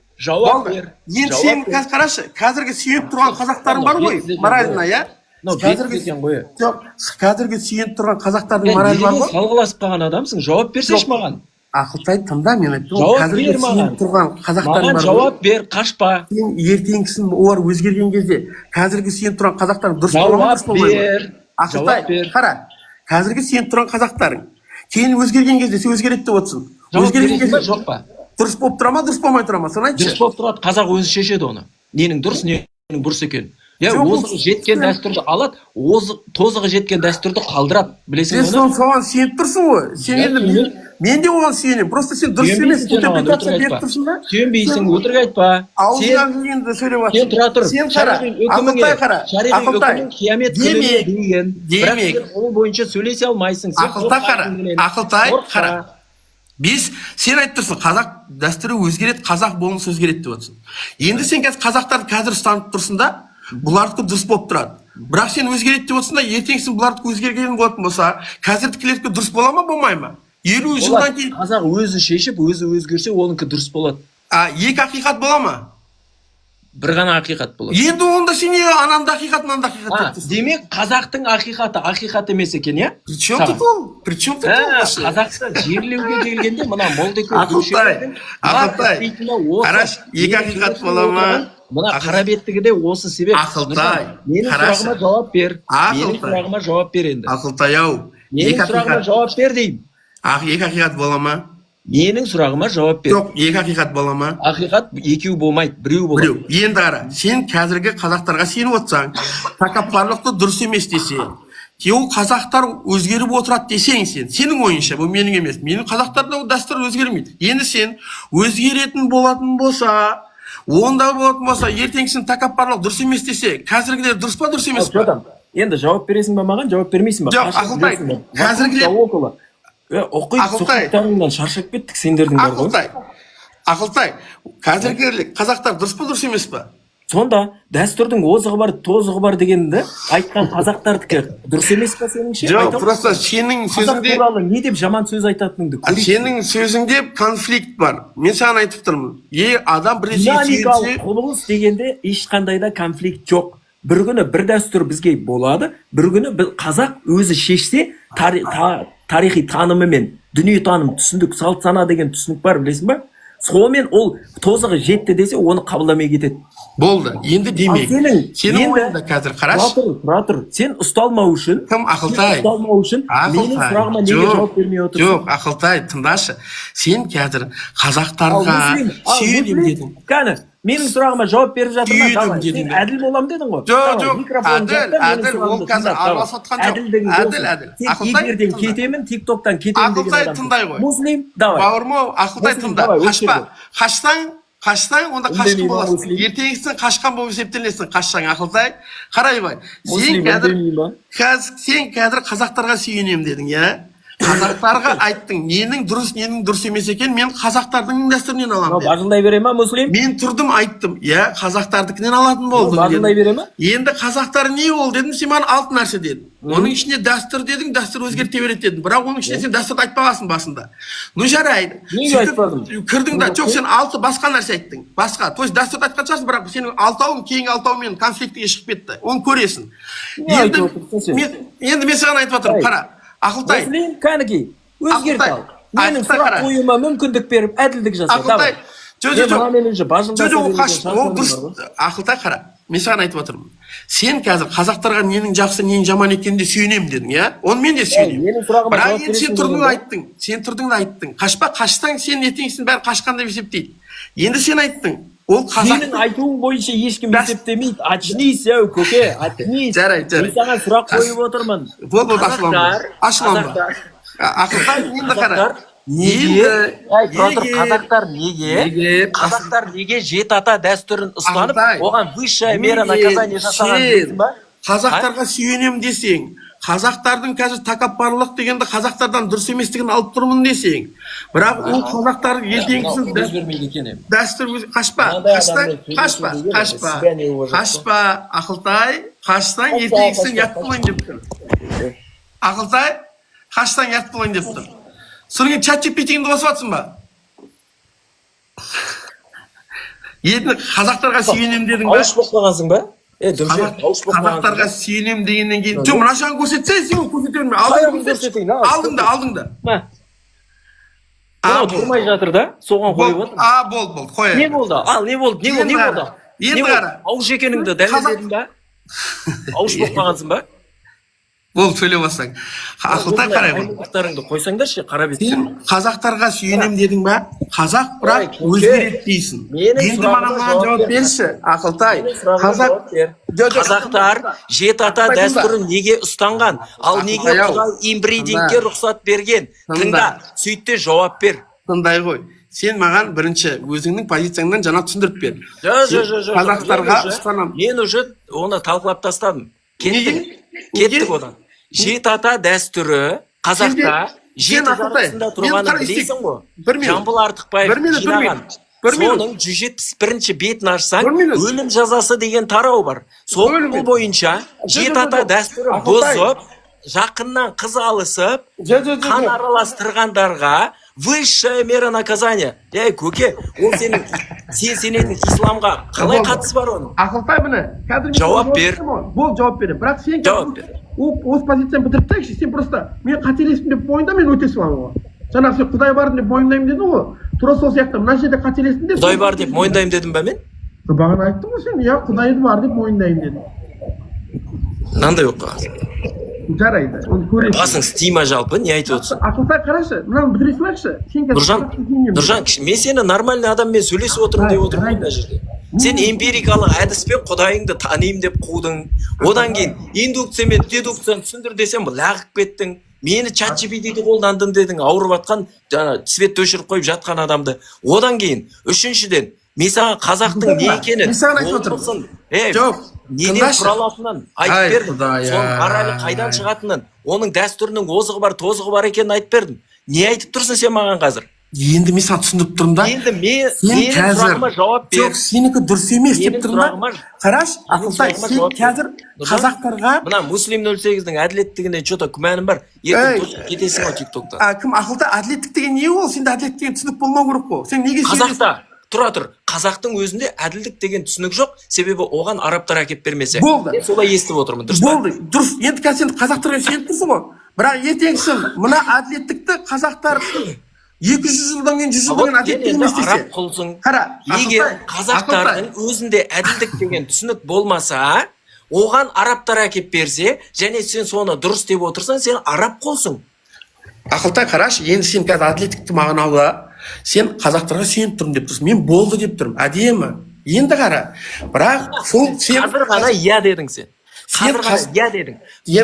Енді сен қазір қарашы, қазіргі сүйеніп тұрған қазақтарың бар ғой, моралына, иә? Қазіргі сүйеніп тұрған қазақтардың моралі бар ғой? Салғыласып қалған адамсың, жауап берсеші маған. Ақылтай, тыңда, мен айттым, қазіргі сүйеніп тұрған қазақтардың бар ғой? Маған жауап бер, қашпа. Сен ертеңгісін олар өзгерген кезде, қазіргі сүйеніп тұрған қазақтардың дұрыс болмайды. Ақылтай, қара, қазіргі сүйеніп тұрған қазақтарың, кейін өзгерген кезде сен өзгереді деп отырсың. Өзгерген кезде жоқ па? Дұрыс болып тұра ма, дұрыс болмай тұра ма? Соны айтшы. Дұрыс болып тұрады, қазақ өзі шешеді оны. Ненің дұрыс, ненің бұрыс екен. Озығы жеткен дәстүрді алады, тозығы жеткен дәстүрді қалдырады. Білесің оны? Сен соған сүйеніп тұрсың ғой. Мен де оған сүйенем. Просто сен дұрыс емес. Интерпретация беріп тұрсың да? Сүйенбейсің, өтірік айтпа. Аузыңнан келгенді сөйлеп жатсың. Сен тұра тұр. Сен қара. Ақылтай қара. Ақылтай. Қиямет күні деген. Бірақ ол бойынша сөйлесе алмайсың. Ақылтай қара. Сен айтып тұрсың, қазақ дәстүрі өзгереді, қазақ болмысы өзгереді деп отырсың. Енді сен қазақтарды қазір ұстанып тұрсың да, бұлардікі дұрыс болып тұрады. Бірақ сен өзгереді деп отырсың да, ертеңгісін бұлардікі өзгерген болатын болса, қазірдікілердікі дұрыс бола ма, болмай ма? 50 жылдан кейін қазақ өзі шешіп, өзі өзгерсе, оныкі дұрыс болады. Екі ақиқат бола ма? Бір ғана ақиқат болады. Енді онда сен неге ананда ақиқат, мынанда ақиқат деп тұрсың? Демек, қазақтың ақиқат емес екен, иә? Причем тут ол? Қазақты жерлеуге келгенде, мына Молдеке Ақылтай, қараш, екі ақиқат бола ма? Мына қарабеттігі де осы себеп. Ақылтай, менің сұрағыма жауап бер. Менің сұрағыма жауап бер енді. Ақылтай ау. Менің сұрағыма жауап бер деймін. Екі ақиқат бола ма? Менің сұрағыма жауап бер. Жоқ, екі ақиқат бола ма? Ақиқат екеу болмайды, біреу болады. Біреу. Енді қара, сен қазіргі қазақтарға сеніп отырсаң, тәкаппарлықты дұрыс емес десе, ол қазақтар өзгеріп отырады десең сенің ойынша, бұл менің емес. Менің қазақтарда дәстүр өзгермейді. Енді сен өзгеретін болатын болса, онда болатын болса, ертеңгісін тәкаппарлық дұрыс емес десе, қазіргілер дұрыс па, дұрыс емес па? Енді жауап бересің ба маған, жауап бермейсің ба? Жоқ, Ақылтай, қазіргілер оқиды соқтарыңнан шаршап кеттік сендердің бар ғой. Ақылтай, қазіргі қазақтар дұрыс па, дұрыс емес па? Сонда дәстүрдің озығы бар, тозығы бар дегенді айтқан қазақтардікі дұрыс емес па сеніңше? Жоқ, просто сенің сөзіңде... Қазақ туралы не деп жаман сөз айтатыныңды көрейік. Сенің сөзіңде конфликт бар. Мен саған айтып тұрмын. Адам біресе динамикалық құбылыс дегенде ешқандай да конфликт жоқ. Бір күні бір дәстүр бізге болады, бір күні қазақ өзі шешсе, тарихи танымы мен дүние таным түсіндік, салт сана деген түсінік бар, білесің ба? Сонымен ол тозығы жетті десе, оны қабылдамай кетеді. Болды, енді демек. Сенің ойында қазір қараш. Тұра тұр. Сен ұсталмау үшін, кім Ақылтай? Ұсталмау үшін, менің сұрағыма неге жауап бермей отырсың? Жоқ, Ақылтай, тыңдашы. Сен қазір қазақтарға сүйенем дедің. Кәні, менің сұрағыма жауап беріп жатырмын. Сен әділ болам дедің ғой. Жоқ, әділ, ол қазір араласатқан жоқ. Әділ. Сен эфирден кетемін, тиктоктан кетемін деген адам. Ақылтай, тыңдай ғой. Муслим, давай. Бауырмау, Ақылтай тыңда. Қашсаң, онда қашқын боласың. Ертеңгісін қашқан болып есептелесің, қашсаң, Ақылтай. Қарай бай. Сен қазір қазақтарға сүйенем дедің, я? Қазақтарға айттың, ненің дұрыс емес екен, мен қазақтардың дәстүрінен аламын дедім. Бажылдай бере ма, Муслим? Мен тұрдым айттым, я, қазақтардікінен алатын болдым. Бажылдай бере ма? Енді қазақтар не ол дедім, сен маған алты нәрсе дедің. Оның ішінде дәстүр дедің, дәстүр өзгерте береді дедің. Бірақ оның ішінде сен дәстүрді айтпағасың басында. Ну жарайды. Неге айтпадым? Кірдің да, жоқ, сен алты басқа нәрсе айттың. Басқа. То есть дәстүрді айтқан шығарсың, бірақ сенің алтауың, кейінгі алтауымен конфликтіге шығып кетті. Оны көресің. Енді мен саған айтып отырмын, қара. Ақылтай. Муслим, кәніки, өзгерт ал. Менің сұрақ қойыма мүмкіндік беріп, әділдік жаса. Ақылтай, жоқ. Ақылтай, қара. Мен саған айтып отырмын. Сен қазір қазақтарға ненің жақсы, ненің жаман екенде сүйенем дедің, я? Оны мен де сүйенем. Бірақ енді сен тұрдың да айттың. Қашсаң, сен ертеңгісін бәрі қашқан деп есептейді. Енді сен айттың. Ол қазақ. Сенің айтуың бойынша ешкім есептемейді. Очнись, әу, көке, очнись. Жарайды. Мен саған сұрақ қойып отырмын. Ашыланба. Ақылтай, енді қара. Қазақтар неге жет ата дәстүрін ұстанып, оған высшая мера наказание жасаған дейсің ба? Қазақтарға сүйенем десең, қазақтардың қазір тәкаппарлық дегенді қазақтардан дұрыс еместігін алып тұрмын десең, бірақ ол қазақтар ертеңгісін дәстүр қашпа, Ақылтай, қашсаң ертеңгісін ят болайын деп тұр. Ақылтай, қашсаң ят болайын деп тұр. Сонымен чат GPT-іңді қосып атсың ба? Енді қазақтарға сүйенем дедің ба? Ауыш болып қалғансың ба? Қазақтарға сүйенем дегеннен кейін... Жоқ, мына шағын көрсетсе, сен көрсетер ме? Алдыңда. Тұрмай жатыр да, соған қойып отыр. Болды, қоя. Не болды? Не болды? Енді қара. Ауыш екеніңді дәлелдедің ба? Ауыш болып қалғансың ба? Бол, сөйле бассаң. Ақылтай қарай бұл. Ақтарыңды қойсаңдаршы, қарап етсің. Қазақтарға сүйенем дедің ба? Қазақ бірақ өзгереді дейсің. Енді маған жауап берші, Ақылтай. Қазақтар жет ата дәстүрін неге ұстанған? Ал неге Құдай инбридингке рұқсат берген? Тыңда, сөйтте жауап бер. Тыңдай ғой. Сен маған бірінші өзіңнің позицияңнан жаңа түсіндіріп бер. Қазақтарға ұстанам. Мен уже оны талқылап тастадым. Кеттік одан. Жет ата дәстүрі қазақта жеті жарғысында тұрғанын білейсің ғой. Жамбыл Артықбаев жинаған. Соның 171-ші бетін ашсаң, өлім жазасы деген тарау бар. Сол бойынша жет ата дәстүрі бұзып, жақыннан қыз алысып, қан араластырғандарға высшая мера наказания. Көке, ол сен сенетін исламға қалай қатысы бар оның? Ақылтай бұны. Жауап бер. Бол, жауап бер. Бірақ сен осы позицияны бітіріп тәкші, сен просто мен қателестім деп бойында мен өте саламын ғой. Жаңағы сен Құдай бар деп мойындаймын дедің ғой. Тура сол сияқты мына жерде қателестім деп. Құдай бар деп мойындаймын дедім бе мен? Бағана айттың ғой сен, Құдай бар деп мойындаймын дедің. Мынандай болып қалған. жарайды, оны көресің. басың стима жалпы, не айтып отырсың? Ақылтай қарашы, мынаны бітіре салайықшы. Нұржан, мен сені нормальный адаммен сөйлесіп отырмын деп отырмын мына жерде. Сен эмпирикалық әдіспен құдайыңды танимын деп қудың. Одан кейін индукция мен дедукцияны түсіндір десем, лағып кеттің. Мені ChatGPT-ді қолдандың дедің, ауырып жатқан, цветті өшіріп қойып жатқан адамды. Одан кейін, үшіншіден, мен саған қазақтың не екенін, мен саған айтып отырмын. Жоқ, неден құралатынын айтып бердім. Соның арайлы қайдан шығатынын, оның дәстүрінің озығы бар, тозығы бар екенін айтып бердім. Не айтып тұрсың сен маған қазір? Енді мен саған түсіндіріп тұрмын да. Енді менің сұрағыма жауап бер. Жоқ, сенікі дұрыс емес деп тұрмын да. Қараш, Ақылтай, сен қазір қазақтарға... Мына Муслим 08-дің әділеттігінде что-то күмәнім бар. Ертең кетесің ғой TikTok-та. Кім Ақылтай, әділеттік деген не ол? Сенде әділеттік деген түсінік болмау керек қой. Сен неге Қазақта, тұра тұр. Қазақтың өзінде әділдік деген түсінік жоқ, себебі оған арабтар әкеп бермесе. Болды. Мен солай естіп отырмын, дұрыс па? Болды, дұрыс. Енді қазір сен қазақтарға сеніп тұрсың ғой. Бірақ ертеңгісін мына әділеттікті қазақтар 200 жылдан кейін 100 жылдан кейін әділеттік емес десе. Араб құлсың. Егер қазақтардың өзінде әділдік деген түсінік болмаса, оған арабтар әкеп берсе, және сен соны дұрыс деп отырсаң, сен араб құлсың. Ақылтай қарашы, енді сен қазір әділеттікті маған аула. Сен қазақтарға сүйеніп тұрмын деп тұрсың. Мен болды деп тұрмын. Әдемі. Енді қара. Бірақ сол сен қазір ғана иә дедің сен. Қазір ғана иә дедің.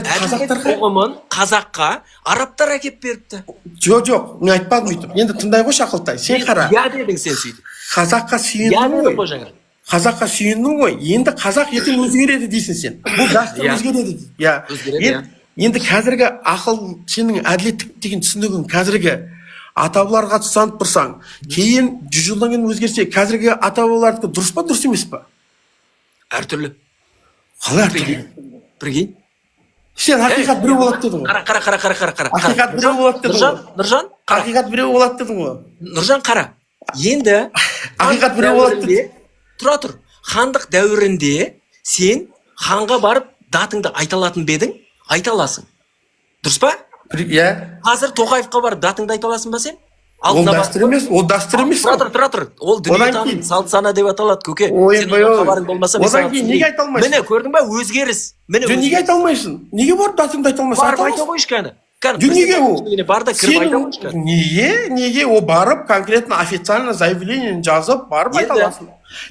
Қазақтарға ұғымын қазаққа арабтар әкеп беріпті. Жоқ, мен айтпадым өйтіп. Енді тыңдай қойшы Ақылтай. Сен қара. иә дедің сен сөйтіп. Қазаққа сүйендің ғой. Қазаққа сүйендің ғой. Енді қазақ ертең өзгереді дейсің сен. Бұл дәстүр өзгереді. Иә. Енді қазіргі ақыл, сенің әділеттік деген түсінігің қазіргі ата-бабаларға тұсанып тұрсаң, кейін 100 жылдан кейін өзгерсе, қазіргі ата-бабалардікі дұрыс па, дұрыс емес па? Әртүрлі. Қалай әртүрлі? Біргей. Сен ақиқат біреу болады дедің ғой. Қара. Ақиқат біреу болады дедің ғой. Нұржан, ақиқат біреу болады дедің ғой. Нұржан, қара. Енді ақиқат біреу болады дедің. Тұра тұр. Хандық дәуірінде сен ханға барып датыңды айта алатын ба едің? Айта аласың. Дұрыс па? Иә. Қазір Тоқаевқа барып датыңды айта аласың ба сен? Ол дәстүр емес, ол дәстүр емес. Тұра тұр. Ол дүниетаным, салт сана деп аталады, көке. Сенің хабарың болмаса мен одан кейін неге айта алмайсың? Міне, көрдің ба, өзгеріс. Неге айта алмайсың? Неге барып датыңды айта алмайсың? Барып айта қойшы кәні. Неге ол? Бар да кіріп айта қойшы кәні. Неге ол барып конкретно официально заявление жазып барып айта аласың?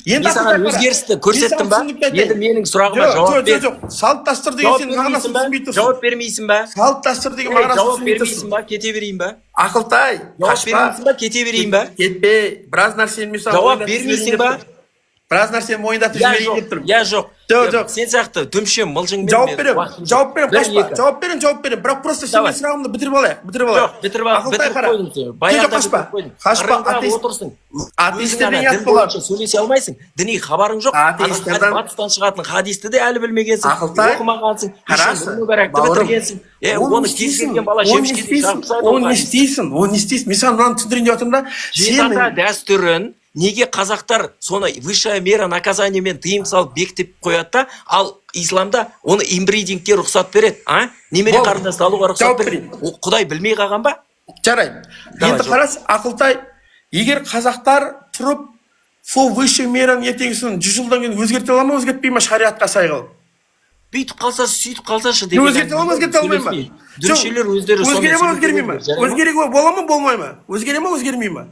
Енді саған өзгерісті көрсеттім ба? Енді менің сұрағыма жауап бер. Жоқ. Салт дәстүр деген сен мағынасын түсінбей тұрсың. Жауап бермейсің ба? Салт дәстүр деген мағынасын жауап бермейсің ба? Кете берейін ба? Ақылтай, жауап бермейсің ба? Кете берейін ба? Кетпе. Біраз нәрсені мен саған жауап бермейсің ба? Біраз нәрсені мойындатып жіберейін деп тұрмын. Я жоқ. Жоқ. Сен сияқты дүмшем мылжыңмен жауап берем. Бірақ просто сенің сұрағымды бітіріп алайық. Жоқ, бітіріп қойдым сен. Баяғыда бітіріп қойдым. Қашпа, отырсың. атеистерден ұят болады. Сөйлесе алмайсың. Діни хабарың жоқ. Батыстан шығатын хадисті де әлі білмегенсің. Оқымағансың. Бітіргенсің. Оны кез келген бала жемішкедей шағып оны не істейсің? Мен саған мынаны түсіндірейін деп отырмын да. Жетата дәстүрін неге қазақтар соны высшая мера наказаниемен тыйым салып бекітіп қояды да, ал исламда оны имбридингке рұқсат береді, немере қарындасты алуға рұқсат береді. Құдай білмей қалған ба? Жарайды. Енді қарас, Ақылтай, егер қазақтар тұрып, сол высшая мераны ертеңгісін 100 жылдан кейін өзгерте ала ма, өзгертпей ма шариғатқа сай қылып? Бүйтіп қалса, сөйтіп қалсашы деген. Өзгерте ала ма, өзгерте алмай ма? Дүршелер өздері соны өзгере ма, өзгермей ма? Өзгере бола ма, болмай ма? Өзгере ма, өзгермей ма?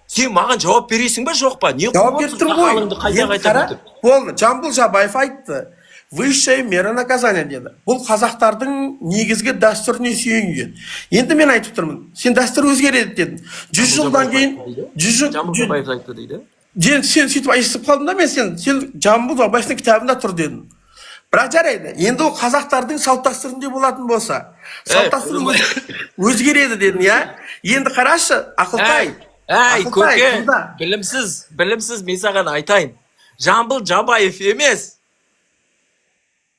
Сен маған жауап бересің ба, жоқ па? Жауап беріп тұрмын ғой. Болды, Жамбыл Жабаев айтты. Высшая мера наказания деді. Бұл қазақтардың негізгі дәстүріне сүйенген. Енді мен айтып тұрмын. Сен дәстүр өзгереді дедің. 100 жылдан кейін... Жамбыл Жабаев айтты дейді. Сен сөйтіп естіп қалдың да мен сен Жамбыл Жабаевтың кітабында тұр дедің. Бірақ жарайды. Енді ол қазақтардың салт дәстүрінде болатын болса, салт дәстүр өзгереді дедің, иә? Енді қарашы, Ақылтай. Көке, білімсіз мен саған айтайын. Жамбыл Жабаев емес.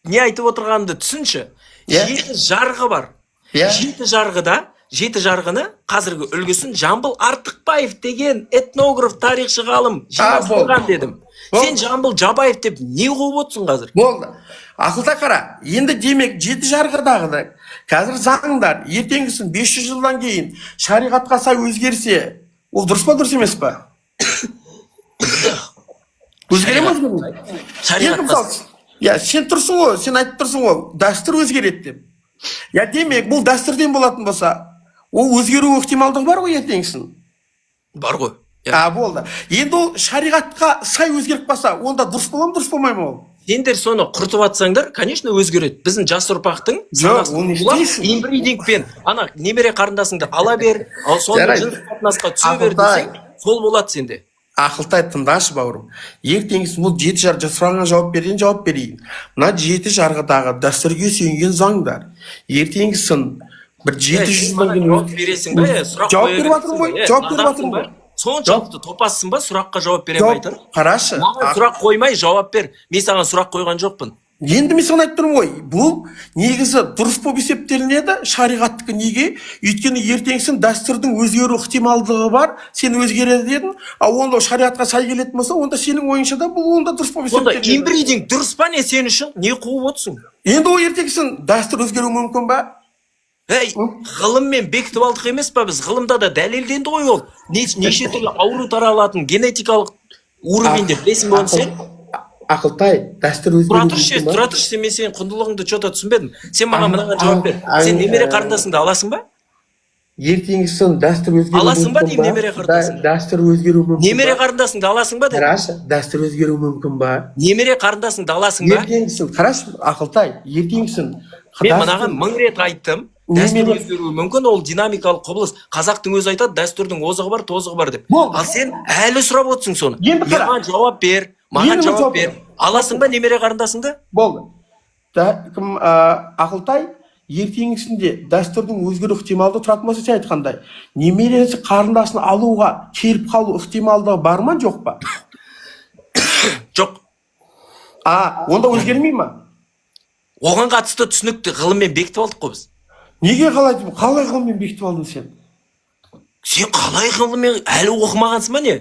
Не айтып отырғанымды түсінші. 7 жарғы бар. 7 жарғыны қазіргі үлгісін Жамбыл Артықбаев деген этнограф, тарихшы ғалым жинастырған дедім. Сен Жамбыл Жабаев деп не қойып отырсың қазір? Болды. Ақылтай қара, енді демек 7 жарғыдағыда қазір заңдар ертеңгісін 500 жылдан кейін шариғатқа сай өзгерсе, ол дұрыс па, дұрыс емес па? Өзгере ме, өзгермей? Сен тұрсың ғой, сен айтып тұрсың ғой, дәстүр өзгереді деп. Демек, бұл дәстүрден болатын болса, ол өзгеру ықтималдығы бар ғой ертеңгісін. Бар ғой. Болды. Енді ол шариғатқа сай өзгеріп қалса, онда дұрыс бола ма, дұрыс болмай ма ол? Сендер соны құртып атсаңдар, конечно, өзгереді. Біздің жас ұрпақтың инбридингпен ана немере қарындасыңды ала бер, соны жыныстық қатынасқа түсе бер десең, сол болады сенде. Ақылтай, тыңдашы бауырым. Ертеңгісін бұл 7 жарғы сұрағыңа жауап берейін. Мына 7 жарғыдағы дәстүрге сүйенген заңдар. Ертеңгісін бір 700 жауап бересің бе? Жауап беріп жатырмын ғой. Соншалықты топассың ба, сұраққа жауап бере алмайтын? Қарашы. Маған сұрақ қоймай жауап бер. Мен саған сұрақ қойған жоқпын. Енді мен саған айтып тұрмын ғой, бұл негізі дұрыс болып есептелінеді, шариғаттікі неге? Өйткені ертеңгісін дәстүрдің өзгеру ықтималдығы бар, сен өзгереді дедің, ал онда шариғатқа сай келетін болса, онда сенің ойыңша да бұл онда дұрыс болып есептелінеді. Онда инбридинг дұрыс па не сен үшін? Не қуып отырсың? Енді ол ертеңгісін дәстүр өзгеру мүмкін ба? Ғылыммен бекітіп алдық емес па біз? Ғылымда да дәлелденді ғой ол. Неше түрлі ауру таралатын генетикалық уровеньде білесің бе оны сен? Ақылтай, дәстүр өзгеру мүмкін ба? Тұра тұршы, мен сенің құндылығыңды что-то түсінбедім. Сен маған мынаған жауап бер. Сен немере қарындасыңды аласың ба? Ертеңгісін дәстүр өзгеру аласың ба деймін немере қарындасыңды? Дәстүр өзгеру мүмкін ба? Немере қарындасыңды аласың ба деймін? Қарашы, дәстүр өзгеру мүмкін ба? Немере қарындасыңды аласың ба? Ертеңгісін, қарашы, Ақылтай, ертеңгісін. Мен мынаған 1000 рет айттым. Дәстүр өзгеруі мүмкін, ол динамикалық құбылыс. Қазақтың өзі айтады, дәстүрдің озығы бар, тозығы бар деп. Ал сен әлі сұрап отырсың соны. Маған жауап бер, маған жауап бер. Аласың ба немере қарындасыңды? Болды. Ақылтай, ертеңгісінде дәстүрдің өзгеру ықтималдығы тұратын болса, сен айтқандай, немересі қарындасын алуға келіп қалу ықтималдығы бар ма, жоқ па? Жоқ. Онда өзгермей ма? Оған қатысты түсінікті ғылыммен бекітіп алдық қой біз. Неге қалай ғылыммен бекітіп алдың сен? Сен қалай ғылыммен әлі оқымағансың ба не?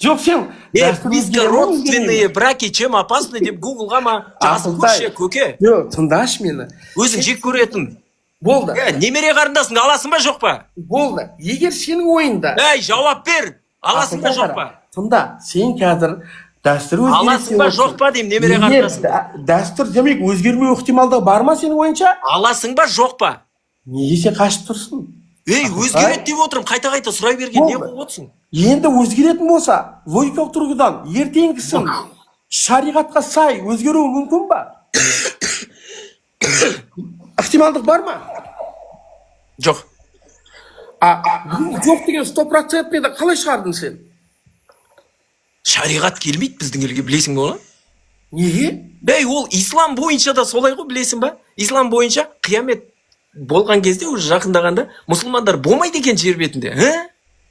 Жоқ, сен родственные браки чем опасны деп гуглға ма жазып көрші көке? Жоқ, тыңдашы мені. Өзің жек көретін. Болды. Немере қарындасыңды аласың ба жоқ па? Болды. Егер сенің ойында. Жауап бер. Аласың ба жоқ па? Тыңда, сен қазір дәстүр өзгереді. Аласың ба жоқ па деймін немере қарындасыңды. Дәстүр демек өзгермеу ықтималдығы бар ма сенің ойынша? Аласың ба жоқ па? Неге сен қашып тұрсың? Өзгереді деп отырмын, қайта сұрай берген не болып отырсың? Енді өзгеретін болса, логикалық тұрғыдан ертеңгісін шариғатқа сай өзгеруі мүмкін ба? Ықтималдық бар ма? Жоқ. Жоқ деген 100%-ді қалай шығардың сен? Шариғат келмейді біздің елге, білесің бе оны? Неге? Ол ислам бойынша да солай ғой, білесің ба? Ислам бойынша қиямет болған кезде уже жақындағанда мұсылмандар болмайды екен жер бетінде.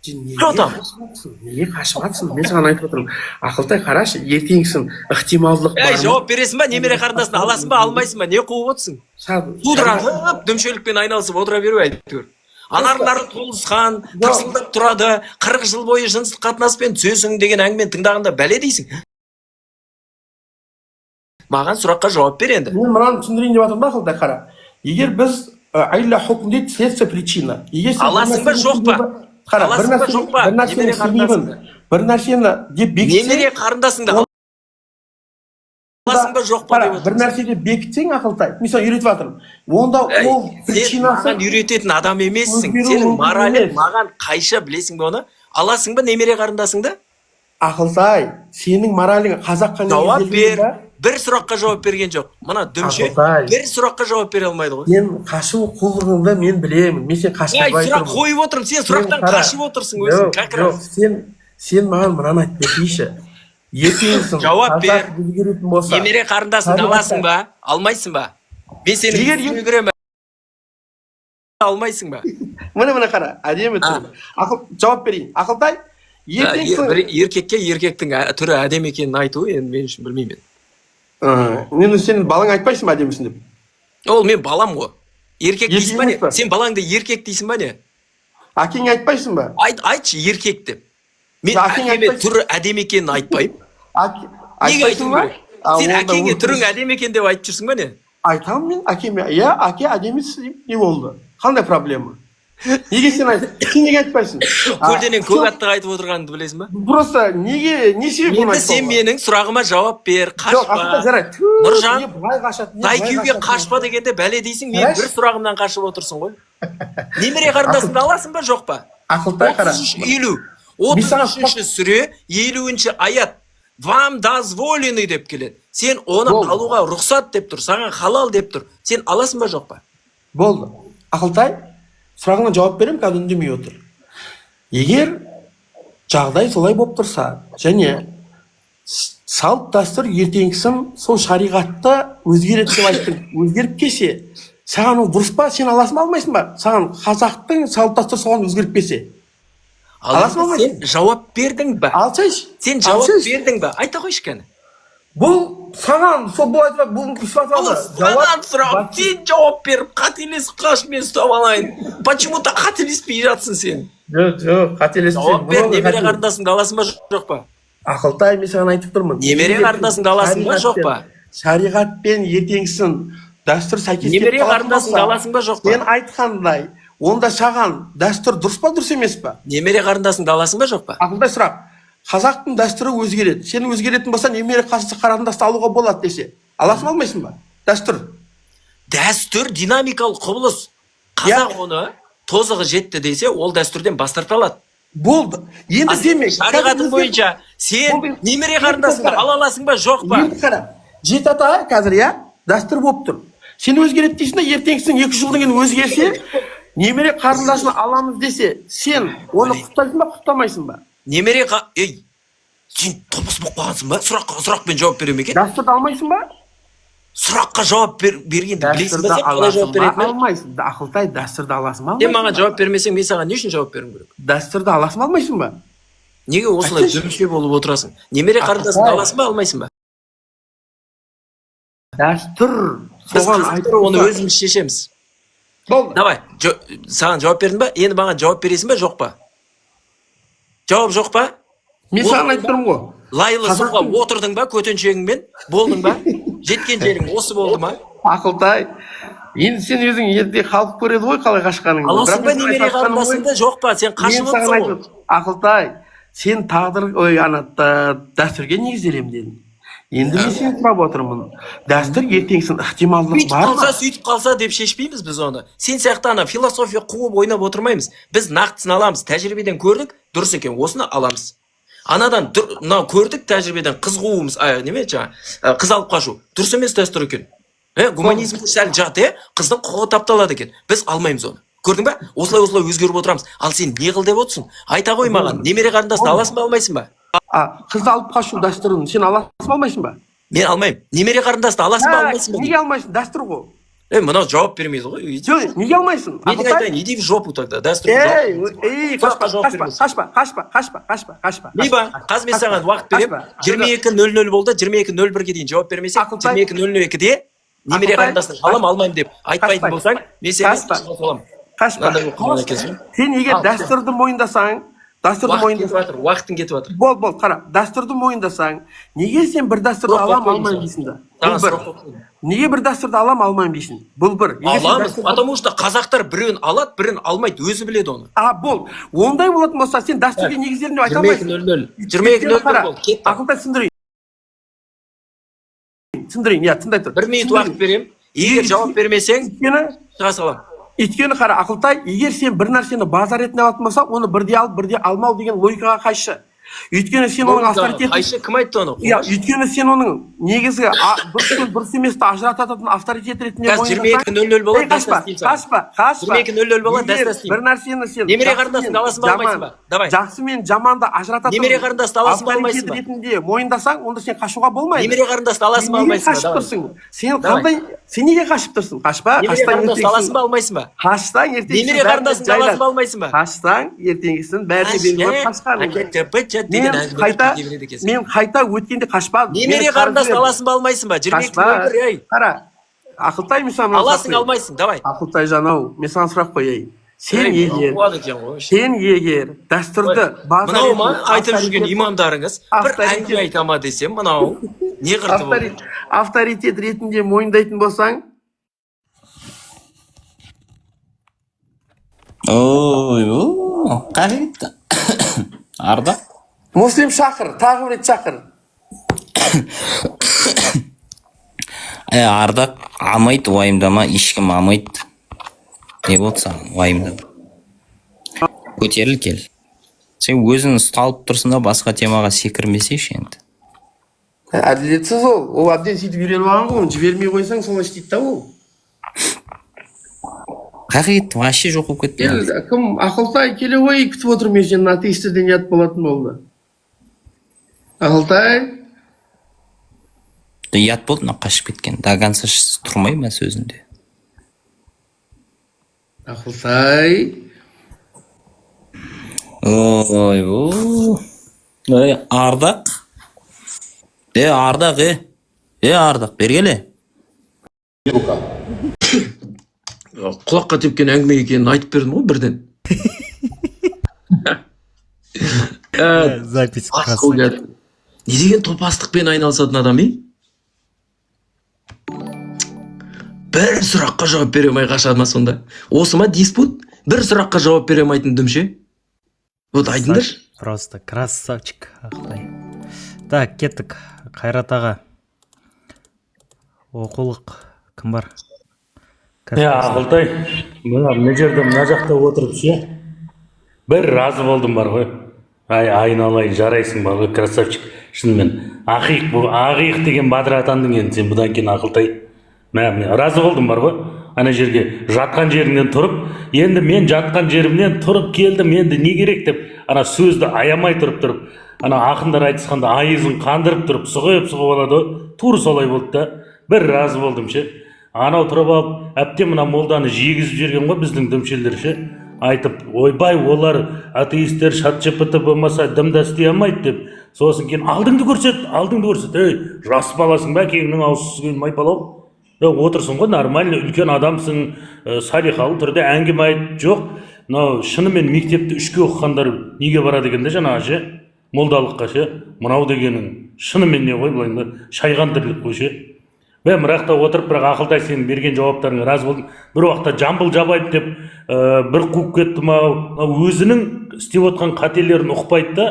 Неге қашып жатсың? Мен саған айтып отырмын. Ақылтай, қарашы, ертеңгісін ықтималдық бар ма? Жауап бересің ба, немере қарындасын аласың ба, алмайсың ба, не қуып отырсың? Судыратып, дүмшелікпен айналысып отыра беру әйтеуір. Анарлары толысқан, тырсылдап тұрады, 40 жыл бойы жыныстық қатынаспен түсесің деген әңгімені тыңдағанда бәле дейсің. Маған сұраққа жауап бер енді. Мен мынаны түсіндірейін деп жатырмын ба, Ақылтай, қара. Егер біз айла хукм дейді, следствие причина. Аласың ба жоқ па? Аласың ба жоқ па? Немере қарындасыңды. Бір нәрсені деп бекітсең, немере қарындасыңды аласың ба жоқ па деп отырсың. Бір нәрседе бекітсең, Ақылтай, мен саған үйретіп жатырмын. Онда ол причинасы. Сен маған үйрететін адам емессің. Сенің моралің маған қайша, білесің бе оны? Аласың ба немере қарындасыңды? Ақылтай, сенің моралің қазаққа жауап бер. Бір сұраққа жауап берген жоқ. Мына дүмше бір сұраққа жауап бере алмайды ғой. Сен қашу құлығыңды мен білемін. Мен сен қашпай тұрмын. Сұрақ қойып отырмын. Сен сұрақтан қашып отырсың өзің. Жоқ, сен маған мынаны айтып берсейші. Ертеңгісін жауап бер. Өзгеретін болса. Немере қарындасыңды аласың ба? Алмайсың ба? Мен сені үйгіремін. Алмайсың ба? Міне қара, әдемі тұр. Жауап берейін. Ақылтай, еркекке еркектің түрі әдемі екенін айтуы енді мен үшін білмеймін. Мен сен балаң айтпайсың ба әдемісің деп? Ол мен балам ғой. Еркек дейсің ба не? Сен балаңды еркек дейсің ба не? Әкеңе айтпайсың ба? Айтшы еркек деп. Мен әкеме түрі әдемі екенін айтпаймын. Неге айтуым керек? Сен әкеңе түрің әдемі екен деп айтып жүрсің ба не? Айтамын мен әкеме. Иә, әке әдемісіз деймін. Не болды? Қандай проблема? Неге сен неге айтпайсың? Көлденең көк аттық айтып отырғаныңды білесің ба? Просто не себеп Енді сен менің сұрағыма жауап бер, қашпа. Нұржан, тайкюге қашпа дегенде бәле дейсің, мен бір сұрағымнан қашып отырсың ғой. Немере қарындасыңды аласың ба, жоқ па? Ақылтай қара. 33 сүре, 50-ші аят. Вам дозволены деп келеді. Сен оны алуға рұқсат деп тұр, саған халал деп тұр. Сен аласың ба, жоқ па? Болды. Ақылтай, сұрағына жауап берем, қазір үндемей отыр. Егер жағдай солай болып тұрса, және салт дәстүр ертеңгісін сол шариғатты өзгереді деп айттың, өзгеріп келсе, саған ол дұрыс па, сен аласың ба, алмайсың ба? Саған қазақтың салт дәстүр соған өзгеріп келсе. Аласың ба, алмайсың? Сен жауап бердің ба? Алсайшы. Сен жауап бердің ба? Айта қойшы кәні. Бұл саған, сол бұл айтып, бұл ұстап алды. Саған сұрап, сен жауап беріп, қателесіп қаш, мен ұстап алайын. Почему-то қателеспей жатсың сен. Жоқ, қателесіп. Жауап бер, немере қарындасыңды аласың ба, жоқ па? Ақылтай, мен саған айтып тұрмын. Немере қарындасыңды аласың ба, жоқ па? Шариғатпен ертеңгісін дәстүр сәйкес. Немере қарындасыңды аласың ба, жоқ па? Сен айтқандай, онда саған дәстүр дұрыс па, дұрыс емес па? Немере қарындасыңды аласың ба, жоқ па? Ақылтай сұрақ. Қазақтың дәстүрі өзгереді. Сен өзгеретін болса, немере қарындасты алуға болады десе. Аласың ба, алмайсың ба? Дәстүр. Дәстүр динамикалық құбылыс. Қазақ оны тозығы жетті десе, ол дәстүрден бас тарта алады. Болды. Енді демек. Шариғатың бойынша сен немере қарындасыңды ала аласың ба, жоқ па? Енді қара. Жеті ата қазір, дәстүр болып тұр. Сен өзгереді дейсің де, ертеңгісін 2 жылдан кейін өзгерсе, немере қарындасын аламыз десе, сен оны құптайсың ба, құптамайсың ба? Немере сен топыс болып қалғансың ба? Сұрақпен жауап бере ме екен? Дәстүрді алмайсың ба? Сұраққа жауап бергенді білесің ба, сен қалай жауап беретін? Алмайсың. Ақылтай, дәстүрді аласың ба? Сен маған жауап бермесең, мен саған не үшін жауап беруім керек? Дәстүрді аласың ба, алмайсың ба? Неге осылай дүмше болып отырасың? Немере қарындасыңды аласың ба, алмайсың ба? Дәстүр. Біз қазақтар оны өзіміз шешеміз. Болды. Давай, саған жауап бердің ба? Енді маған жауап бересің ба, жоқ па? Жауап жоқ па? Мен саған айтып тұрмын ғой. Лайлы суға отырдың ба көтеншегіңмен? Болдың ба? Жеткен жерің осы болды ма? Ақылтай. Енді сен өзің ерте халық көреді ғой қалай қашқаныңды. Аласың ба немере қарындасыңды, жоқ па? Сен қашып отырсың ғой. Ақылтай, сен тағдыр дәстүрге негізделемін дедің. Енді мен сені сұрап отырмын. Дәстүр ертеңгісін ықтималдық бар ма? Сөйтіп қалса деп шешпейміз біз оны. Сен сияқты ана философия қуып ойнап отырмаймыз. Біз нақтысын аламыз. Тәжірибеден көрдік, дұрыс екен, осыны аламыз. Анадан көрдік, тәжірибеден қыз қууымыз, қыз алып қашу. Дұрыс емес дәстүр екен. Гуманизм сәл жат, қыздың құқығы тапталады екен. Біз алмаймыз оны. Көрдің ба? Осылай өзгеріп отырамыз. Ал сен не қыл деп отырсың? Айта қой маған, немере қарындасты аласың ба, алмайсың ба? Қызды алып қашу дәстүрін сен аласың ба, алмайсың ба? Мен алмаймын. Немере қарындасты аласың ба, алмайсың ба? Неге алмайсың? Дәстүр ғой. Мынау жауап бермейді ғой. Неге алмайсың? Мен де айтайын, иди в жопу тогда. Дәстүр қашпа. Либо қазір мен саған уақыт беремін. 22:00 болды, 22:01-ге дейін жауап бермесең, 22:02-де немере қарындасты алмаймын деп айтпайтын болсаң, мен сені соламын. Қашпа. Сен егер дәстүрді мойындасаң, уақытың кетіп жатыр. Бол, қара. Дәстүрді мойындасаң, неге сен бір дәстүрді алмаймын дейсің да? Неге бір дәстүрді алмаймын дейсің? Бұл бір. Аламыз, потому что қазақтар бірін алады, бірін алмайды, өзі біледі оны. Бол. Ондай болатын болса, сен дәстүрге негізделдің деп айта алмайсың. 22:00 болды, кетті. Ақылтай түсіндірейін, тыңдай тұр. 1 минут уақыт берем. Егер жауап бермесең, шыға салам. Өйткені қара, Ақылтай, егер сен бір нәрсені базар ретінде алатын болсаң, оны бірде алып, бірде алмау деген логикаға қайшы. Өйткені сен оның авторитетін... Қайшы, кім айтты оны? Өйткені сен оның негізгі дұрыс еместі ажырататын авторитет ретінде мойындасаң... 22:00 болады, дәстәс деймін саған. Қашпа. 22:00 болады, дәстәс деймін. Бір нәрсені сен... Немере қарындасыңды аласың ба, алмайсың ба? Давай. Жақсы мен жаманды ажырататын... Немере қарындасты аласың ба, алмайсың ба? Авторитет ретінде мойындасаң, онда сен қашуға болмайды. Немере қарындасты аласың ба, алмайсың ба? Сен қандай... Сен неге қашып тұрсың? Қашпа. Немере қарындасты аласың ба, алмайсың ба? Қашсаң, ертеңгісін... Немере қарындасыңды аласың ба, алмайсың ба? Қашсаң, ертеңгісін бәріне белгілеп қашқан. Мен қайта өткенде қашпадым. Немере қарындасты аласың ба, алмайсың ба? 22:01. Қара, Ақылтай, мен саған аласың, алмайсың, давай. Ақылтай жанау, мен саған сұрақ қояйын. Сен егер дәстүрді мынау ма айтып жүрген имамдарыңыз бір әңгіме айта ма десем, мынау не қыртып отыр? Авторитет ретінде мойындайтын болсаң, Ой, қағи кетті. Ардақ. Муслим шақыр, тағы бір рет шақыр. Ардақ амайды, уайымдама, ешкім амайды. Не болды саған, уайымдама. Көтеріл кел. Сен өзің ұсталып тұрсың да басқа темаға секірмесейші енді. Әділетсіз ол әбден сөйтіп үйреніп алған ғой, жібермей қойсаң солай істейді да ол. Қағи кетті, вообще жоқ болып кетті. Кім Ақылтай келе ғой, күтіп отыр, мен сенің атеистерден ұят болатын болды. Ақылтай? Ұят болды, мына қашып кеткен. До конца тұрмай ма сөзінде? Ақылтай? Ой, Ардақ. Ардақ, Ардақ, бергеле. Құлаққа тепкен әңгіме екенін айтып бердім ғой бірден. Запись Не деген топастықпен айналысатын адам, бір сұраққа жауап бере алмай қашады ма сонда? Осы ма диспут? Бір сұраққа жауап бере алмайтын дүмше? Вот айтыңдар. Просто красавчик Ақтай. Так, кеттік. Қайрат аға. Оқулық кім бар? Ақылтай, мына жерде мына жақта отырып ше, бір разы болдым бар ғой. Айналайын, жарайсың бар ғой, красавчик. Шынымен, ақиық деген батыр атандың енді сен бұдан кейін Ақылтай. Мен разы болдым бар ғой. Ана жерге жатқан жеріңнен тұрып, енді мен жатқан жерімнен тұрып келдім, енді не керек деп, ана сөзді аямай тұрып, ана ақындар айтысқанда айызын қандырып тұрып, сұғып алады, тур солай болды да. Бір разы болдым ше. Анау тұрып алып, әптен мына молданы жегізіп жерген ғой біздің дымшелдер ше. Айтып, ойбай, олар атеистер шат-шапыты болмаса дымда істей алмайды деп. Сосын кейін алдыңды көрсет. Ей, жас баласың ба, кеңнің аузсыз кейін майпалау. Отырсың ғой, нормально, үлкен адамсың, салихалы түрде әңгіме айт. Жоқ, шынымен мектепті 3-ке оқығандар неге барады екен де жаңағы ше, молдалыққа ше. Мынау дегенің шынымен не ғой, былайында шайған тірлік қой ше. Мырақта отырып, бірақ Ақылтай сенің берген жауаптарыңа разы болдым. Бір уақытта жамбыл жабайды деп, бір қуып кетті ма, өзінің істеп отқан қателерін ұқпайды да,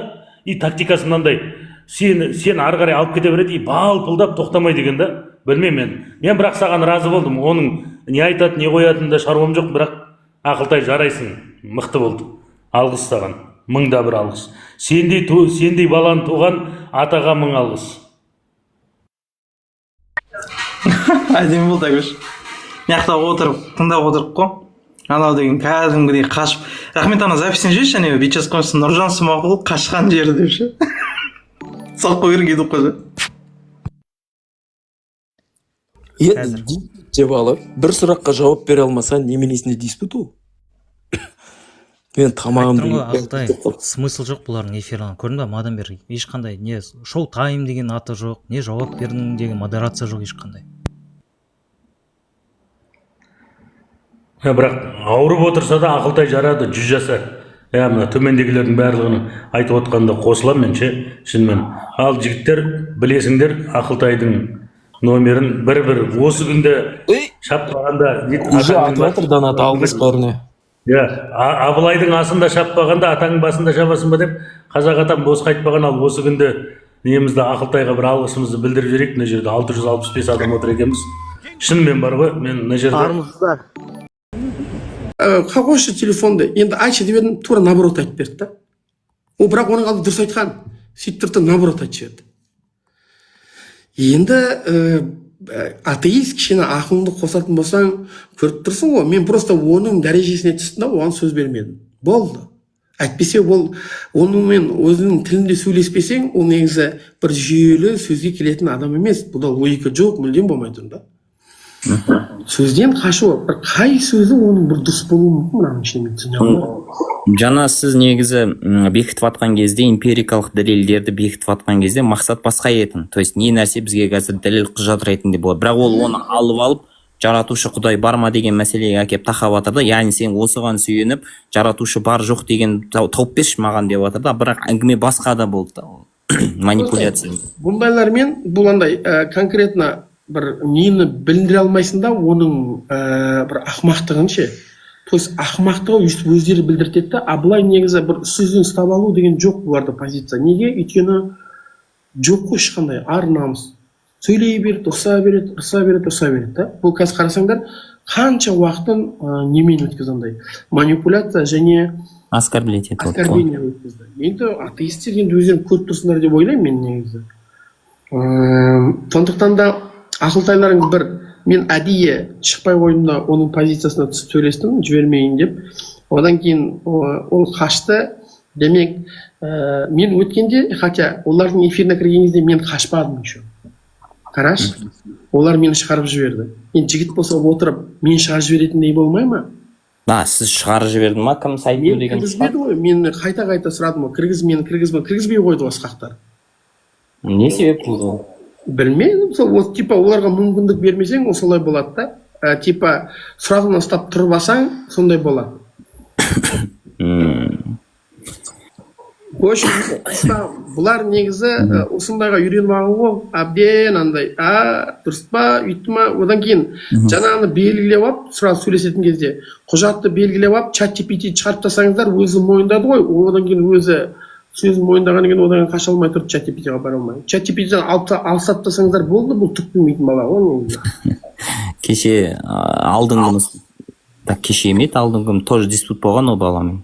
тактикасы мынандай. Сен ары қарай алып кете береді, бал-пылдап тоқтамай деген да. Білмеймін мен бірақ саған разы болдым. Оның не айтады, не қоятын да шаруам жоқ, бірақ Ақылтай жарайсың, мықты болды. Алғыс саған, мыңда бір алғыс. Сендей баланы туған атаға мың алғыс. Әдемі болды әкеш. Мияқта отырып, тыңдап отырып қой. Анау деген кәдімгідей қашып. Рахмет, ана записін жейші, әне бейчас қойсын, Нұржан Смағұл қашқан жері деп ше. Сақ қой керек едік қой. Енді деп алып, бір сұраққа жауап бере алмаса, неменесіне диспут ол? Мен тамағымды... Ақтай, смысл жоқ бұлардың эфирынан. Көрдің ба, мадан бері ешқандай не шоу тайм деген аты жоқ, не жауап бердің деген модерация жоқ ешқандай. Бірақ ауырып отырса да Ақылтай жарады, 100 жаса. Мына төмендегілердің барлығын айтып отқанда қосылам мен ше, шынымен. Ал жігіттер, білесіңдер, Ақылтайдың номерін бір осы күнде шаппағанда... Уже атватыр донат алғыс бәріне. Абылайдың асында шаппағанда атаң басында шабасың ба деп, қазақ атам бос қайтпаған. Ал осы күнде немізді Ақылтайға бір алғысымызды білдіріп жіберейік. Мына жерде 665 адам отыр екенбіз. Шынымен бар ғой, мен мына жерде... Армысыздар. Қойшы телефонды, енді айтшы деп едім, тура наоборот айтып берді да. Ол бірақ оның алды дұрыс айтқан, сөйтіп тұрды наоборот айтып жіберді. Енді атеист кішкене ақылыңды қосатын болсаң, көріп тұрсың ғой, мен просто оның дәрежесіне түстім да, оған сөз бермедім. Болды. Әйтпесе ол онымен өзінің тілінде сөйлеспесең, ол негізі бір жүйелі сөзге келетін адам емес. Бұл да логика жоқ, мүлдем болмай тұр да. Сөзден қашу, қай сөзі оның бір дұрыс болуы мүмкін, мынаның ішіне мен түсіне алмаймын. Жаңа сіз негізі бекітіп атқан кезде, эмпирикалық дәлелдерді бекітіп атқан кезде мақсат басқа етін. То есть не нәрсе бізге қазір дәлел құжат ретінде болады. Бірақ ол оны алып жаратушы Құдай бар ма деген мәселеге әкеп тақап жатыр да. Яғни сен осыған сүйеніп, жаратушы бар жоқ деген тауып берші маған деп жатыр да. Бірақ әңгіме басқа да болды да. Манипуляция. Бұндайлармен бұл андай конкретно бір нені білдіре алмайсың да, оның бір ақымақтығын ше. то есть ақымақтығы өйстіп өздері білдіртеді да, а былай негізі бір сөзден ұстап алу деген жоқ бұларда позиция. Неге? Өйткені жоқ қой ешқандай ар намыс. Сөйлей береді, ұрса береді да. Бұл қазір қарасаңдар қанша уақытын немен өткізді андай манипуляция және оскорбление өткізді. Енді атеисттер енді өздерін көріп тұрсыңдар деп ойлаймын мен негізі. Сондықтан да ақылтайларыңыз бір, мен әдейі шықпай қойдым да оның позициясына түсіп сөйлестім, жібермейін деп. Одан кейін ол қашты. Демек, мен өткенде, хотя олардың эфиріне кірген кезде мен қашпадым еще. Қараш, олар мені шығарып жіберді. Енді жігіт болса отырып, мен шығарып жіберетіндей болмай ма? Сіз шығарып жібердің ма? Кім сайты деген кіргізбеді ғой, мен қайта сұрадым ғой, кіргізбей қойды осы қақтар. Не себеп болды? Білмедім, сол типа оларға мүмкіндік бермесең, солай болады да. Типа сұрағынан ұстап тұрып алсаң, сондай болады. Бұлар негізі осындайға үйреніп алған ғой, әбден андай, дұрыс па, үйтті ма, одан кейін жаңағыны белгілеп алып, сұрап сөйлесетін кезде, құжатты белгілеп алып, ChatGPT шығарып тастаңыздар, өзі мойындады ғой, одан кейін өзі сөзін мойындағаннан кейін одан кейін қаша алмай тұрды, ChatGPT-ға бара алмай. ChatGPT-ден алсап тастаңыздар болды, бұл түк білмейтін бала ғой. Кеше алдыңғымыз, кеше емес, алдыңғым тоже диспут болған ол баламен.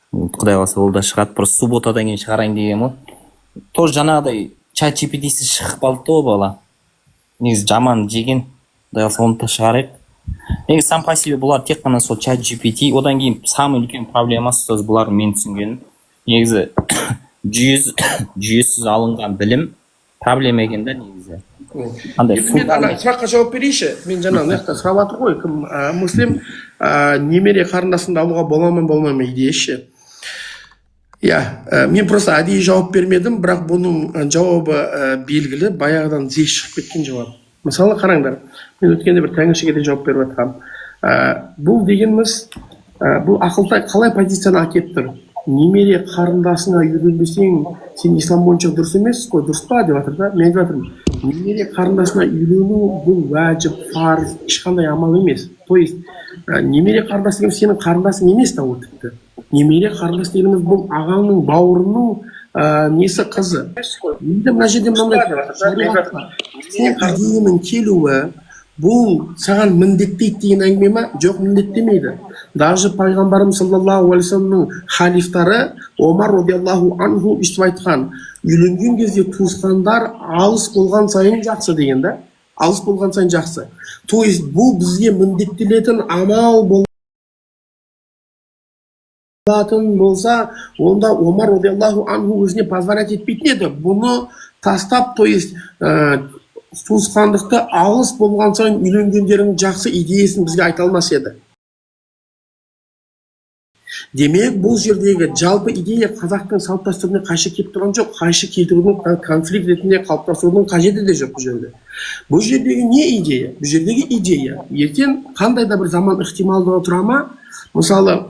Құдай қаласа ол да шығады, просто субботадан кейін шығарайын деген ғой. Тоже жаңағыдай ChatGPT-сіз шығып қалды ол бала. Негізі жаман жеген, құдай қаласа оны да шығарайық. Негізі сам по себе бұлар тек қана сол ChatGPT, одан кейін самый үлкен проблемасы бұлар мен түсінгенім. Негізі жүйесіз алынған білім проблема екен да негізі. Мен сұраққа жауап берейші. Мен жаңа мына сұрап жатыр ғой, кім муслим немере қарындасыңды алуға бола ма идеяшы. Мен просто әдейі жауап бермедім, бірақ бұның жауабы белгілі, баяғыдан зеш шығып кеткен жауап. Мысалы қараңдар, мен өткенде бір таңыршыға де жауап беріп жатқам. Бұл дегеніміз, бұл ақылтай қалай позицияны әкеп тұр? Немере қарындасыңа үйленбесең, сен ислам бойынша дұрыс емес қой, дұрыс па деп жатыр да. Мен айтып жатырмын, немере қарындасына үйлену бұл уәжіп, фарз, ешқандай амал емес. То есть, немере қарындас деген сенің қарындасың емес та ол тіпті. Немере қарындас дегеніміз бұл ағаңның, бауырының несі қызы. Енді мына жерде мынандай сен идеяның келуі бұл саған міндеттейді деген әңгіме ма? Жоқ, міндеттемейді. Даже пайғамбарымыз саллаллаху алейхи вассаламның халифтары Омар радиаллаху анху үстіп айтқан, үйленген кезде туысқандар алыс болған сайын жақсы деген да. Алыс болған сайын жақсы. То есть бұл бізге міндеттелетін амал болатын болса, онда Омар радиаллаху анху өзіне позволять етпейтін еді. Бұны тастап, то есть туысқандықты алыс болған сайын үйленгендердің жақсы идеясын бізге айта алмас еді. Демек, бұл жердегі жалпы идея қазақтың салт дәстүріне қайшы келіп тұрған жоқ, қайшы келтірудің конфликт ретінде қалыптасудың қажеті де жоқ бұл жерде. Бұл жердегі не идея? Бұл жердегі идея. Ертең қандай да бір заман ықтималдығы тұра ма? Мысалы,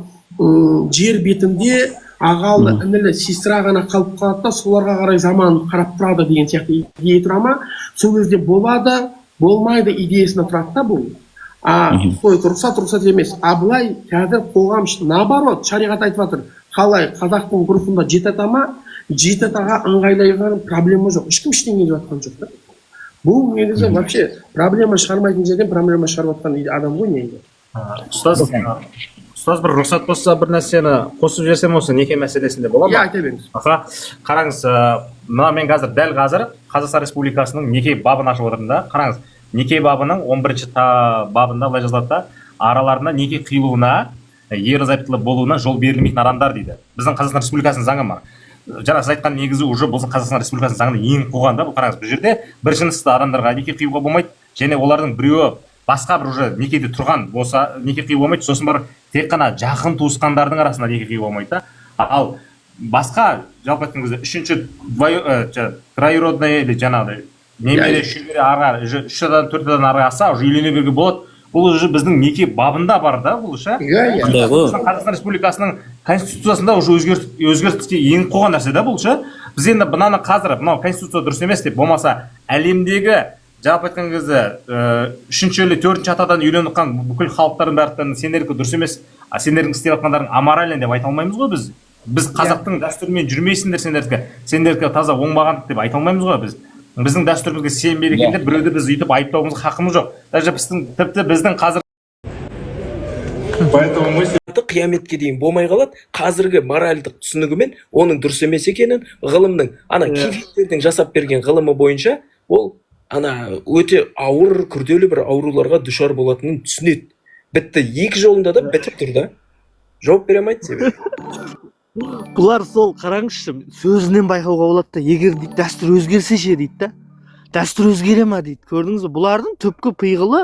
жер бетінде ағалы, інілі, сестра ғана қалып қалады да, соларға қарай заман қарап тұрады деген сияқты идея тұра ма? Сол кезде болады, болмайды идеясына тұрады да бұл. Рұқсат емес. Былай қазір қоғам наоборот, шариғат айтып жатыр. Қалай қазақтың ғұрпында жеті ата ма? Жеті атаға ыңғайлаған проблема жоқ. Ешкім ештеңе деп жатқан жоқ та. Бұл негізі вообще проблема шығармайтын жерден проблема шығарып жатқан адам ғой негізі. Ұстаз бір рұқсат болса бір нәрсені қосып жіберсем осы неке мәселесінде бола ма? Айта беріңіз. Қараңыз, мына мен дәл қазір Қазақстан Республикасының неке бабын ашып отырмын да. Қараңыз, неке бабының 11-ші бабында былай жазылады да, араларында неке қиылуына, ерлі зайыптылы болуына жол берілмейтін адамдар дейді. Біздің Қазақстан Республикасының заңы бар. Жаңа сіз айтқан негізі уже біздің Қазақстан Республикасының заңына еніп қойған да. Бұл қараңыз, бұл жерде бір жынысты адамдарға неке қиюға болмайды, және олардың біреуі басқа бір уже некеде тұрған болса неке қию болмайды, сосын бар тек қана жақын туысқандардың арасында неке қию болмайды да. Ал басқа жалпы айтқан кезде үшінші троюродный или жаңағыдай немере, шөбере ары үш адам, төрт адам ары аса уже үйлене беруге болады. Бұл уже біздің неке бабында бар да, бұл ше. Қазақстан Республикасының конституциясында уже өзгертіске еніп қойған нәрсе да бұл ше. Біз енді мынаны қазір мынау конституция дұрыс емес деп болмаса әлемдегі жалпы айтқан кезде үшінші или төртінші атадан үйленіп қалған бүкіл халықтардың барлықтарының сендердікі дұрыс емес, А сендердің істеп жатқандарың аморален деп айта алмаймыз ғой біз. Біз қазақтың дәстүрімен жүрмейсіңдер, сендердікі таза оңбағандық деп айта алмаймыз ғой біз. Біздің дәстүрімізге сенбейді екен деп біреуді біз үйтіп айыптауымызға хақымыз жоқ. Даже тіпті біздің қазір қияметке дейін болмай қалады. Қазіргі моральдық түсінігімен оның дұрыс емес екенін ғылымның кифиттердің жасап берген ғылымы бойынша ол өте ауыр, күрделі бір ауруларға душар болатынын түсінеді. Бітті. Екі жолында да бітіп тұр да. Жауап бере алмайды себебі. Бұлар сол қараңызшы, сөзінен байқауға болады да, егер дейді дәстүр өзгерсе ше дейді да. Дәстүр өзгере ма дейді. Көрдіңіз бе? Бұлардың түпкі пиғылы